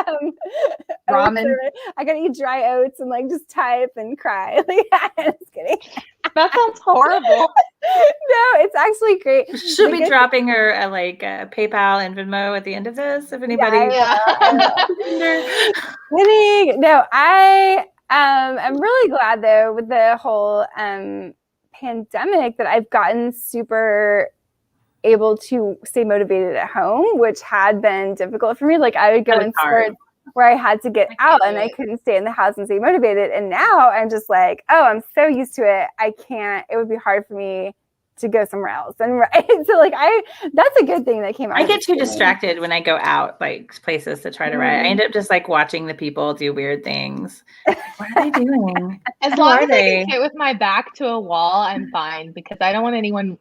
Speaker 3: ramen.
Speaker 1: I gotta eat dry oats and like just type and cry. Like, I'm just kidding.
Speaker 3: That sounds horrible.
Speaker 1: No, it's actually great.
Speaker 2: Should be dropping her PayPal and Venmo at the end of this if anybody.
Speaker 1: Kidding. No, I'm really glad though with the whole pandemic that I've gotten super able to stay motivated at home, which had been difficult for me. Like I would go in spurts where I had to get out and I couldn't stay in the house and stay motivated. And now I'm just like, oh, I'm so used to it. It would be hard for me to go somewhere else. And so like that's a good thing that came out.
Speaker 2: I get too distracted when I go out like places to try to write. I end up just like watching the people do weird things. What are they doing?
Speaker 3: As long as I can sit with my back to a wall, I'm fine because I don't want anyone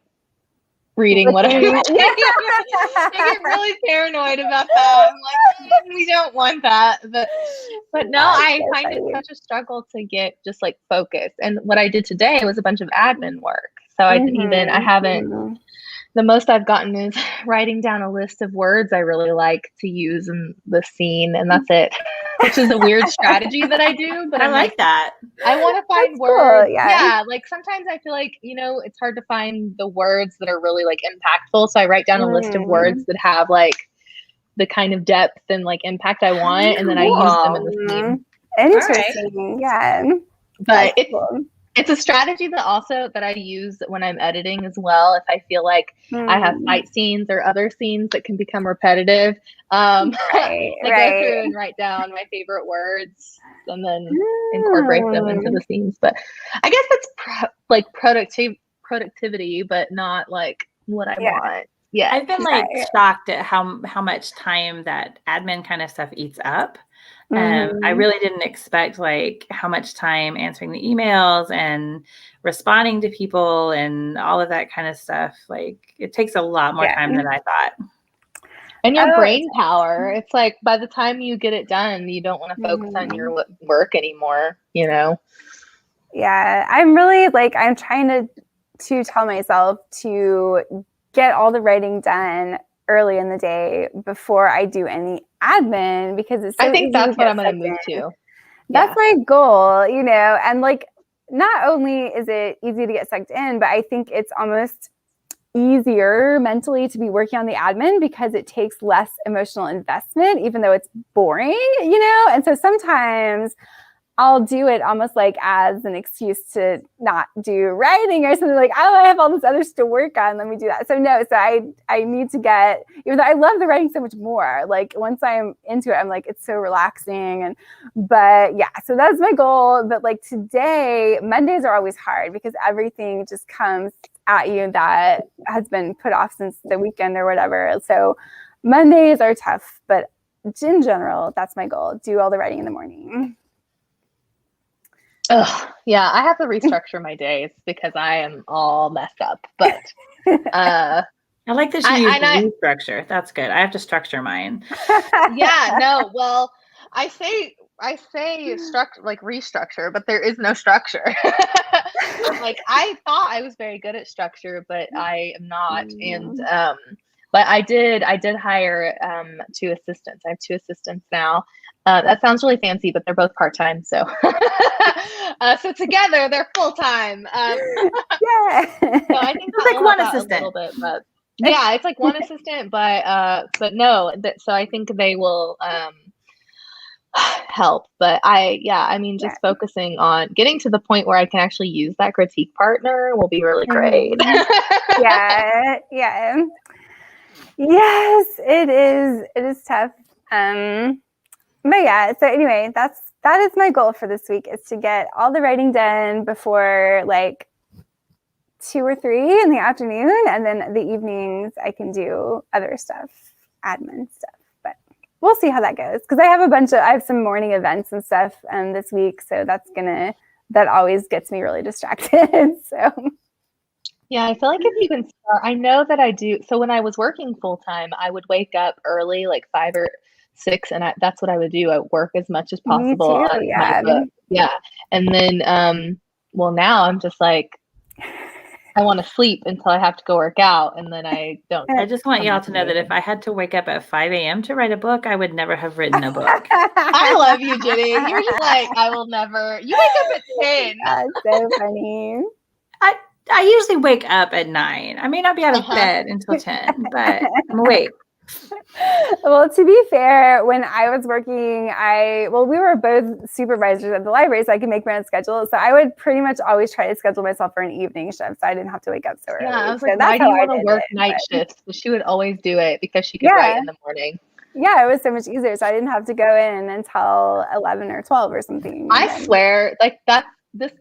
Speaker 3: reading what I'm doing. I get really paranoid about that. I'm like, we don't want that. But no, I find it such a struggle to get just like focused. And what I did today was a bunch of admin work. So I haven't, the most I've gotten is writing down a list of words I really like to use in the scene. And that's it, which is a weird strategy that I do. But
Speaker 2: I like that.
Speaker 3: I want to find words. Cool, yeah. Like sometimes I feel like, you know, it's hard to find the words that are really like impactful. So I write down a list of words that have like the kind of depth and like impact I want. And then I use them in the scene.
Speaker 1: Interesting. Right. Yeah.
Speaker 3: But It's a strategy that I use when I'm editing as well. If I feel like I have fight scenes or other scenes that can become repetitive, I go through and write down my favorite words and then incorporate them into the scenes. But I guess that's productivity, but not like what I want. Yeah,
Speaker 2: I've been like shocked at how much time that admin kind of stuff eats up. I really didn't expect like how much time answering the emails and responding to people and all of that kind of stuff. Like it takes a lot more time than I thought.
Speaker 3: And your brain power, it's like by the time you get it done, you don't want to focus on your work anymore, you know?
Speaker 1: Yeah, I'm really like, I'm trying to tell myself to get all the writing done early in the day before I do any admin, because it's so
Speaker 3: I think that's what I'm going to move to.
Speaker 1: That's my goal, you know, and like not only is it easy to get sucked in, but I think it's almost easier mentally to be working on the admin because it takes less emotional investment, even though it's boring, you know? And so sometimes I'll do it almost like as an excuse to not do writing or something, like, oh, I have all this other stuff to work on. Let me do that. So I need to get, even though I love the writing so much more, like once I'm into it, I'm like, it's so relaxing. But yeah, so that's my goal. But like today, Mondays are always hard because everything just comes at you that has been put off since the weekend or whatever. So Mondays are tough, but in general, that's my goal. Do all the writing in the morning.
Speaker 3: Oh, yeah, I have to restructure my days because I am all messed up. But
Speaker 2: I like that you use restructure. That's good. I have to structure mine.
Speaker 3: Yeah, no, well, I say structure, like restructure, but there is no structure. Like I thought I was very good at structure, but I am not. And but I did hire 2 assistants. I have 2 assistants now. That sounds really fancy, but they're both part-time. So, so together they're full-time.
Speaker 1: Yeah.
Speaker 3: So I think
Speaker 2: it's like one assistant.
Speaker 3: A little bit, but yeah, it's like one assistant, but no. So I think they will help. But just focusing on getting to the point where I can actually use that critique partner will be really great.
Speaker 1: Yeah. Yes, it is. It is tough. But yeah, so anyway, that is my goal for this week, is to get all the writing done before like 2 or 3 in the afternoon, and then the evenings I can do other stuff, admin stuff. But we'll see how that goes, because I have some morning events and stuff this week, so that always gets me really distracted. So
Speaker 3: yeah, I feel like if you can start, I know that I do. So when I was working full time, I would wake up early, like 5 or 6, and that's what I would do. I work as much as possible.
Speaker 1: Me too, yeah.
Speaker 3: Yeah. And then, well, now I'm just like, I want to sleep until I have to go work out, and then I don't.
Speaker 2: I just want y'all to know that if I had to wake up at 5 a.m. to write a book, I would never have written a book.
Speaker 3: I love you, Jenny. You're just like, I will never. You wake up at 10.
Speaker 1: That's so funny.
Speaker 2: I usually wake up at 9. I may not be out of bed until 10, but I'm awake.
Speaker 1: Well, to be fair, when I was working, we were both supervisors at the library, so I could make my own schedule. So I would pretty much always try to schedule myself for an evening shift, so I didn't have to wake up so early.
Speaker 3: Yeah, I was like, why do you want to work night shifts? So she would always do it because she could write in the morning.
Speaker 1: Yeah, it was so much easier. So I didn't have to go in until 11 or 12 or something.
Speaker 3: I swear, like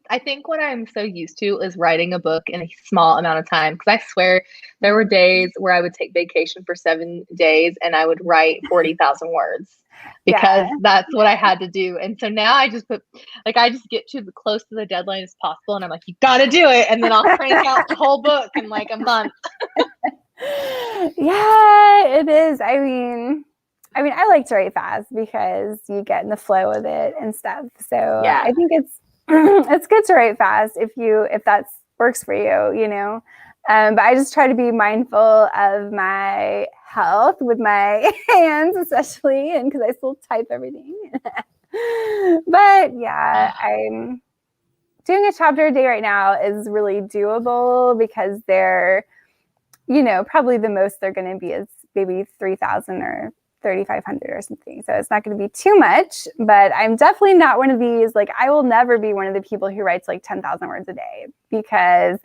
Speaker 3: I think what I'm so used to is writing a book in a small amount of time. Because I swear there were days where I would take vacation for 7 days and I would write 40,000 words because that's what I had to do. And so now I just get to close to the deadline as possible, and I'm like, you got to do it, and then I'll crank out the whole book in like a month.
Speaker 1: Yeah, it is. I mean, I like to write fast because you get in the flow of it and stuff. So yeah. I think it's good to write fast if that works for you, you know. But I just try to be mindful of my health with my hands, especially, and because I still type everything. But yeah, I'm doing a chapter a day right now is really doable because they're, you know, probably the most they're going to be is maybe 3,000 or 3,500 or something. So it's not going to be too much, but I'm definitely not one of these, like, I will never be one of the people who writes like 10,000 words a day, because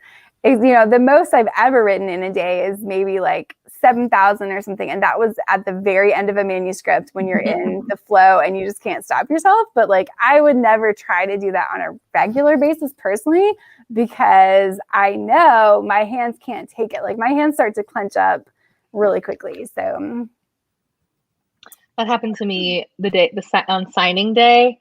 Speaker 1: the most I've ever written in a day is maybe like 7,000 or something. And that was at the very end of a manuscript when you're in the flow and you just can't stop yourself. But like, I would never try to do that on a regular basis personally, because I know my hands can't take it. Like, my hands start to clench up really quickly. So
Speaker 3: that happened to me on signing day.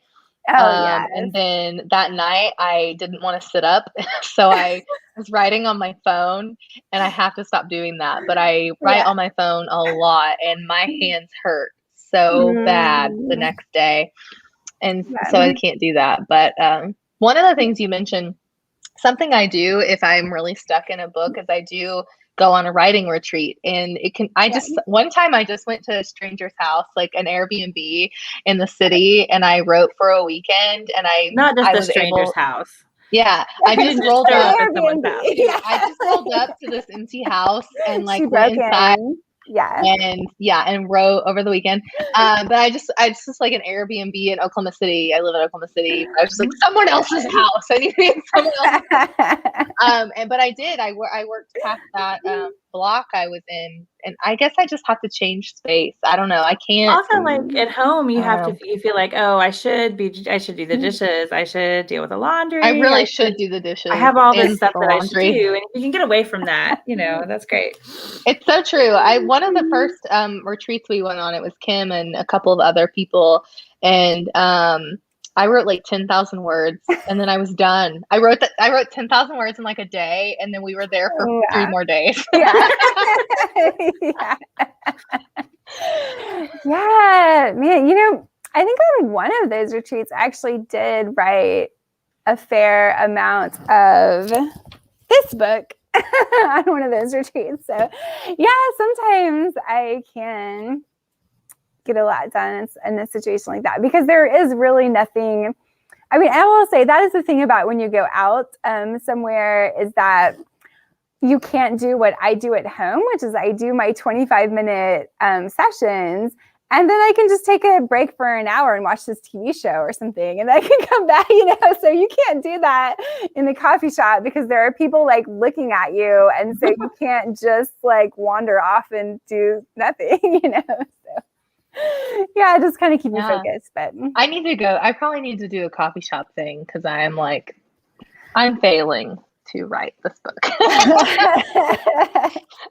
Speaker 1: yes.
Speaker 3: And then that night I didn't want to sit up. So I was writing on my phone, and I have to stop doing that. But I write on my phone a lot, and my hands hurt so bad the next day. And so I can't do that. But one of the things you mentioned, something I do if I'm really stuck in a book, is I do go on a writing retreat. And one time I just went to a stranger's house, like an Airbnb in the city, and I wrote for a weekend, and
Speaker 2: not just a stranger's house.
Speaker 3: Yeah, I just rolled up
Speaker 2: at someone's house.
Speaker 3: I just rolled up to this empty house and like went inside. And wrote over the weekend. But I just like an Airbnb in Oklahoma City. I live in Oklahoma City. I was just like, someone else's house. I need to be in someone else's house. But I did. I worked past that block I was in, and I guess I just have to change space. I don't know. I can't.
Speaker 2: Also, like at home, you feel like, oh, I should do the dishes. I should deal with the laundry.
Speaker 3: I really should do the dishes.
Speaker 2: I have all this stuff that I should do, and if you can get away from that, that's great.
Speaker 3: It's so true. One of the first retreats we went on, it was Kim and a couple of other people, and I wrote like 10,000 words, and then I was done. I wrote 10,000 words in like a day, and then we were there for 3 more days.
Speaker 1: Yeah, man. I think on one of those retreats, I actually did write a fair amount of this book on one of those retreats. So yeah, sometimes I can get a lot done in a situation like that, because there is really nothing. I mean, I will say that is the thing about when you go out somewhere, is that you can't do what I do at home, which is I do my 25-minute sessions, and then I can just take a break for an hour and watch this TV show or something, and I can come back, so you can't do that in the coffee shop, because there are people like looking at you, and so you can't just like wander off and do nothing, so. Yeah, just kind of keep you focused. But
Speaker 3: I need to go. I probably need to do a coffee shop thing, because I'm failing to write this book.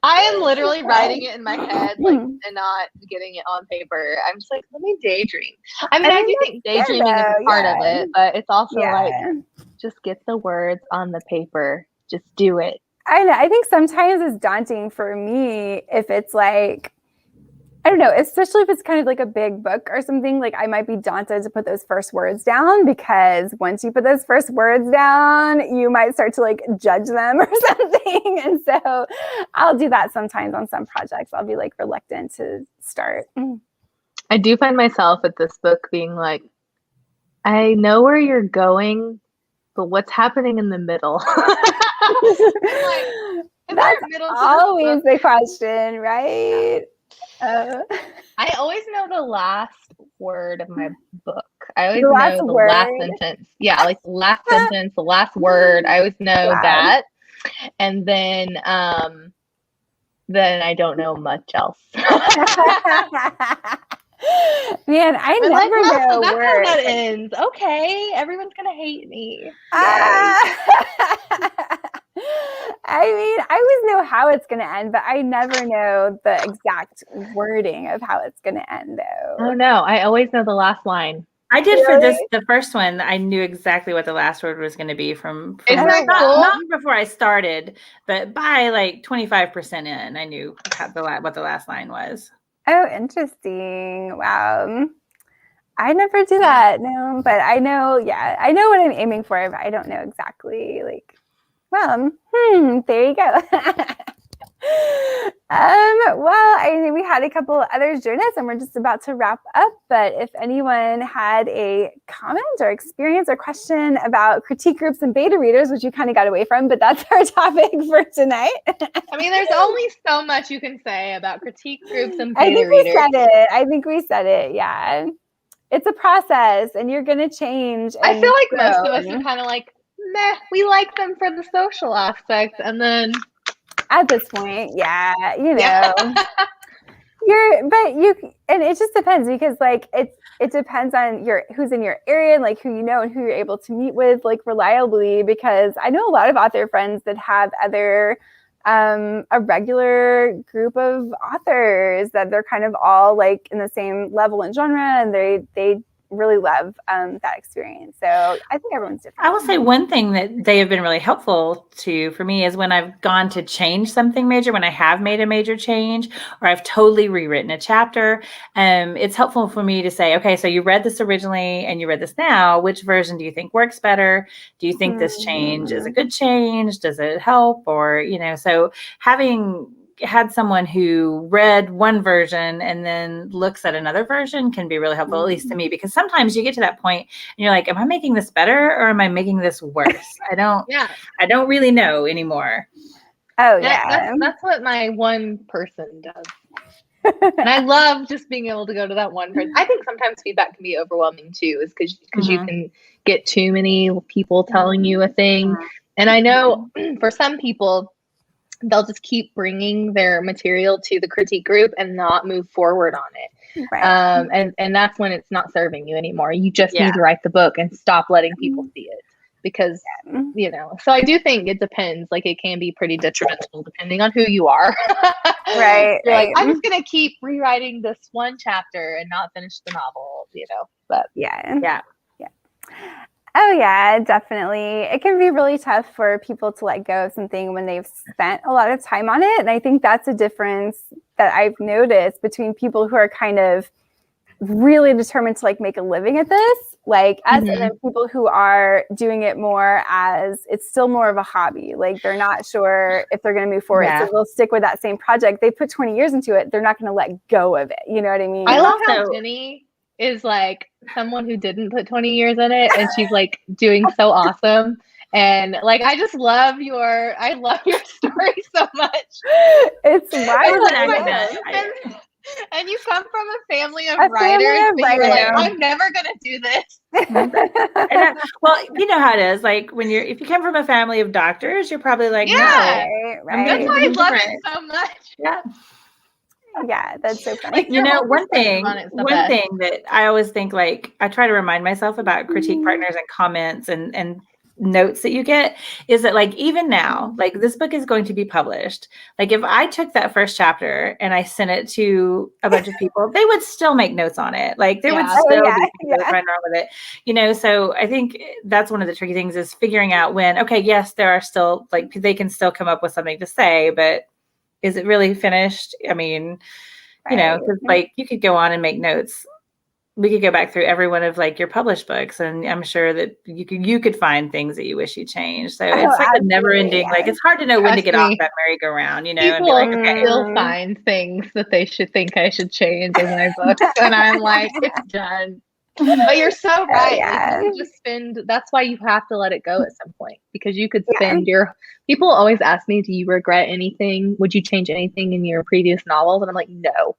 Speaker 3: I am literally writing it in my head, and not getting it on paper. I'm just like, let me daydream. I mean, I do think daydreaming is part of it, but it's also like, just get the words on the paper. Just do it.
Speaker 1: I know. I think sometimes it's daunting for me if it's like, I don't know, especially if it's kind of like a big book or something, like I might be daunted to put those first words down, because once you put those first words down, you might start to like judge them or something. And so I'll do that sometimes on some projects. I'll be like reluctant to start.
Speaker 3: I do find myself at this book being like, I know where you're going, but what's happening in the middle?
Speaker 1: That's always the question, right?
Speaker 3: I always know the last word of my book. I always know the last sentence. Yeah, like the last sentence, the last word. I always know that. And then I don't know much else.
Speaker 1: Man, I never know
Speaker 3: that's
Speaker 1: where
Speaker 3: how that ends. Okay, everyone's gonna hate me.
Speaker 1: I mean, I always know how it's going to end, but I never know the exact wording of how it's going to end, though.
Speaker 3: Oh, no. I always know the last line.
Speaker 2: I did for the first one. I knew exactly what the last word was going to be from not before I started, but by like 25% in, I knew what the last line was.
Speaker 1: Oh, interesting. Wow. I never do that. No, but I know, I know what I'm aiming for, but I don't know exactly like, well, there you go. We had a couple others join us and we're just about to wrap up. But if anyone had a comment or experience or question about critique groups and beta readers, which you kind of got away from, but that's our topic for tonight.
Speaker 3: I mean, there's only so much you can say about critique groups and beta readers.
Speaker 1: I think we said it. Yeah. It's a process and you're going to change.
Speaker 3: I feel like most of us are kind of like, meh, we like them for the social aspect. And then
Speaker 1: at this point, yeah, you know, and it just depends because like it depends on who's in your area and like who you know and who you're able to meet with like reliably, because I know a lot of author friends that have other a regular group of authors that they're kind of all like in the same level and genre, and they really love that experience. So I think everyone's different.
Speaker 2: I will say one thing that they have been really helpful for me is when I've gone to change something major, when I have made a major change or I've totally rewritten a chapter, it's helpful for me to say, okay, so you read this originally and you read this now, which version do you think works better? Do you think this change is a good change? Does it help? Or, you know, so having had someone who read one version and then looks at another version can be really helpful, at least to me, because sometimes you get to that point and you're like, am I making this better or am I making this worse? I don't really know anymore.
Speaker 1: Oh yeah.
Speaker 3: That's what my one person does. And I love just being able to go to that one person. I think sometimes feedback can be overwhelming too, is because you can get too many people telling you a thing. And I know for some people, they'll just keep bringing their material to the critique group and not move forward on it. Right. And that's when it's not serving you anymore. You just need to write the book and stop letting people see it, because, you know, so I do think it depends. Like it can be pretty detrimental depending on who you are.
Speaker 1: Right.
Speaker 3: You're like, I'm just going to keep rewriting this one chapter and not finish the novel, you know, but
Speaker 1: yeah. Oh yeah, definitely. It can be really tough for people to let go of something when they've spent a lot of time on it. And I think that's a difference that I've noticed between people who are kind of really determined to like make a living at this, like us, and then people who are doing it more as it's still more of a hobby. Like they're not sure if they're going to move forward. So they'll stick with that same project. They put 20 years into it. They're not going to let go of it. You know what I mean?
Speaker 3: I love how Jenny is like someone who didn't put 20 years in it, and she's like doing so awesome. And like, I just love your story so much.
Speaker 1: It's wild.
Speaker 3: And you come from a family of writers, but you're like, I'm never gonna do this.
Speaker 2: Well, you know how it is. Like if you come from a family of doctors, you're probably like, no,
Speaker 1: right.
Speaker 3: That's why I love it so much.
Speaker 1: Yeah, that's so funny.
Speaker 2: You know, one thing that I always think, like, I try to remind myself about critique partners and comments and notes that you get is that, like, even now, like, this book is going to be published. Like, if I took that first chapter and I sent it to a bunch of people, they would still make notes on it. Like, there would still be things right wrong with it. You know, so I think that's one of the tricky things is figuring out when, okay, yes, there are still, like, they can still come up with something to say, but is it really finished? I mean, you know, 'cause, like, you could go on and make notes. We could go back through every one of like your published books, and I'm sure that you could find things that you wish you changed. So it's like a never ending, like it's hard to know when to get off that merry-go-round, you know,
Speaker 3: people
Speaker 2: and be like, okay.
Speaker 3: Still find things that they should think I should change in my books. And I'm like, it's done. But you're so right. Like, you just that's why you have to let it go at some point, because you could spend people always ask me, do you regret anything? Would you change anything in your previous novels? And I'm like, no.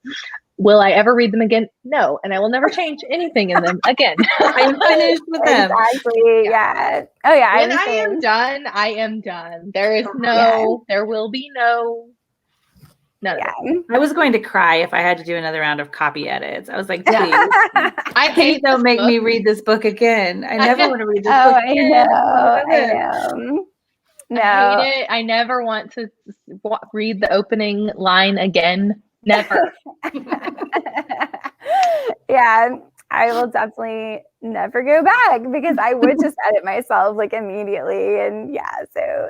Speaker 3: Will I ever read them again? No. And I will never change anything in them again.
Speaker 2: I'm finished with them.
Speaker 1: Exactly. Yeah. Oh yeah.
Speaker 3: When I am done, I am done. There is there will be none of it.
Speaker 2: I was going to cry if I had to do another round of copy edits. I was like, please. I hate don't make me read this book again. I never want to read this book again.
Speaker 1: I know. No.
Speaker 3: I hate it. I never want to read the opening line again. Never.
Speaker 1: Yeah, I will definitely never go back, because I would just edit myself like immediately, and so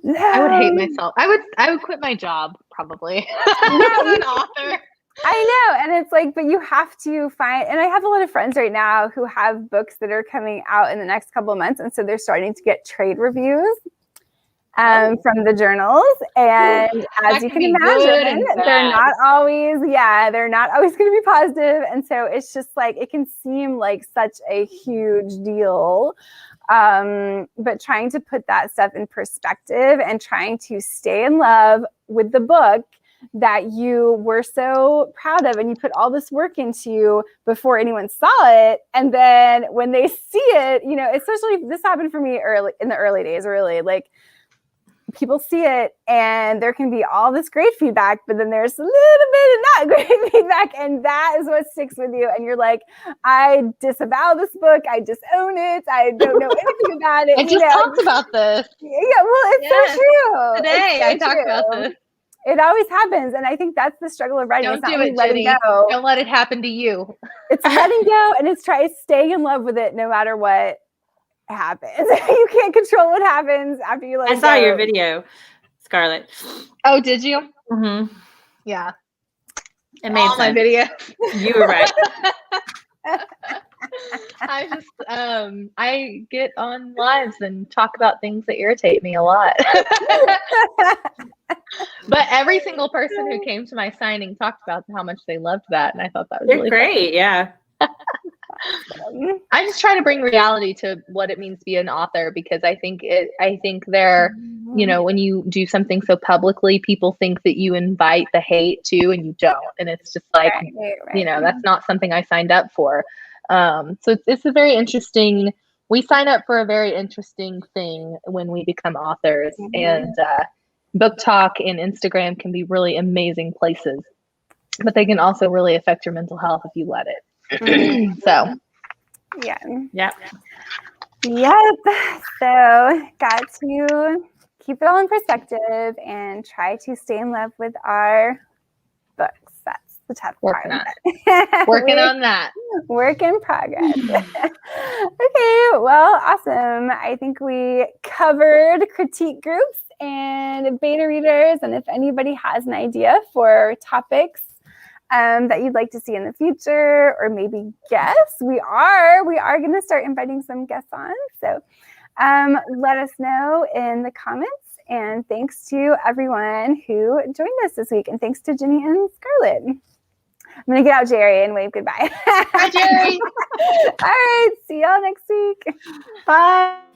Speaker 1: no.
Speaker 3: I would hate myself. I would quit my job probably as an author.
Speaker 1: I know, and it's like, but you have to find, and I have a lot of friends right now who have books that are coming out in the next couple of months, and so they're starting to get trade reviews. from the journals. And as you can imagine, they're not always going to be positive. And so it's just like, it can seem like such a huge deal. But trying to put that stuff in perspective and trying to stay in love with the book that you were so proud of and you put all this work into before anyone saw it. And then when they see it, you know, especially this happened for me in the early days, really, like people see it and there can be all this great feedback, but then there's a little bit of not great feedback. And that is what sticks with you. And you're like, I disavow this book. I disown it. I don't know anything about it.
Speaker 3: I just talked about this.
Speaker 1: Yeah, well, it's so true.
Speaker 3: Today I talked about this.
Speaker 1: It always happens. And I think that's the struggle of writing.
Speaker 3: Don't do it, Jenny. Don't let it happen to you.
Speaker 1: It's letting go and it's staying in love with it no matter what happens. You can't control what happens after you let it go.
Speaker 2: I saw your video, Scarlett.
Speaker 3: Oh, did you?
Speaker 2: Mm-hmm.
Speaker 3: Yeah.
Speaker 2: It made sense.
Speaker 3: My video.
Speaker 2: You were right.
Speaker 3: I get on lives and talk about things that irritate me a lot. But every single person who came to my signing talked about how much they loved that, and I thought that was really
Speaker 2: great. Funny. Yeah.
Speaker 3: I just try to bring reality to what it means to be an author, because I think there, you know, when you do something so publicly, people think that you invite the hate too, and you don't. And it's just like, you know, that's not something I signed up for. So it's a very interesting, we sign up for a very interesting thing when we become authors. And Book Talk and Instagram can be really amazing places, but they can also really affect your mental health if you let it. So
Speaker 1: yep. So got to keep it all in perspective and try to stay in love with our books. That's the tough part.
Speaker 3: Working on that.
Speaker 1: Work in progress. Okay, well, awesome. I think we covered critique groups and beta readers. And if anybody has an idea for topics that you'd like to see in the future, or maybe guests, we are going to start inviting some guests on. So let us know in the comments. And thanks to everyone who joined us this week. And thanks to Ginny and Scarlett. I'm going to get out Jerry and wave goodbye.
Speaker 3: Bye, Jerry.
Speaker 1: All right. See y'all next week.
Speaker 2: Bye.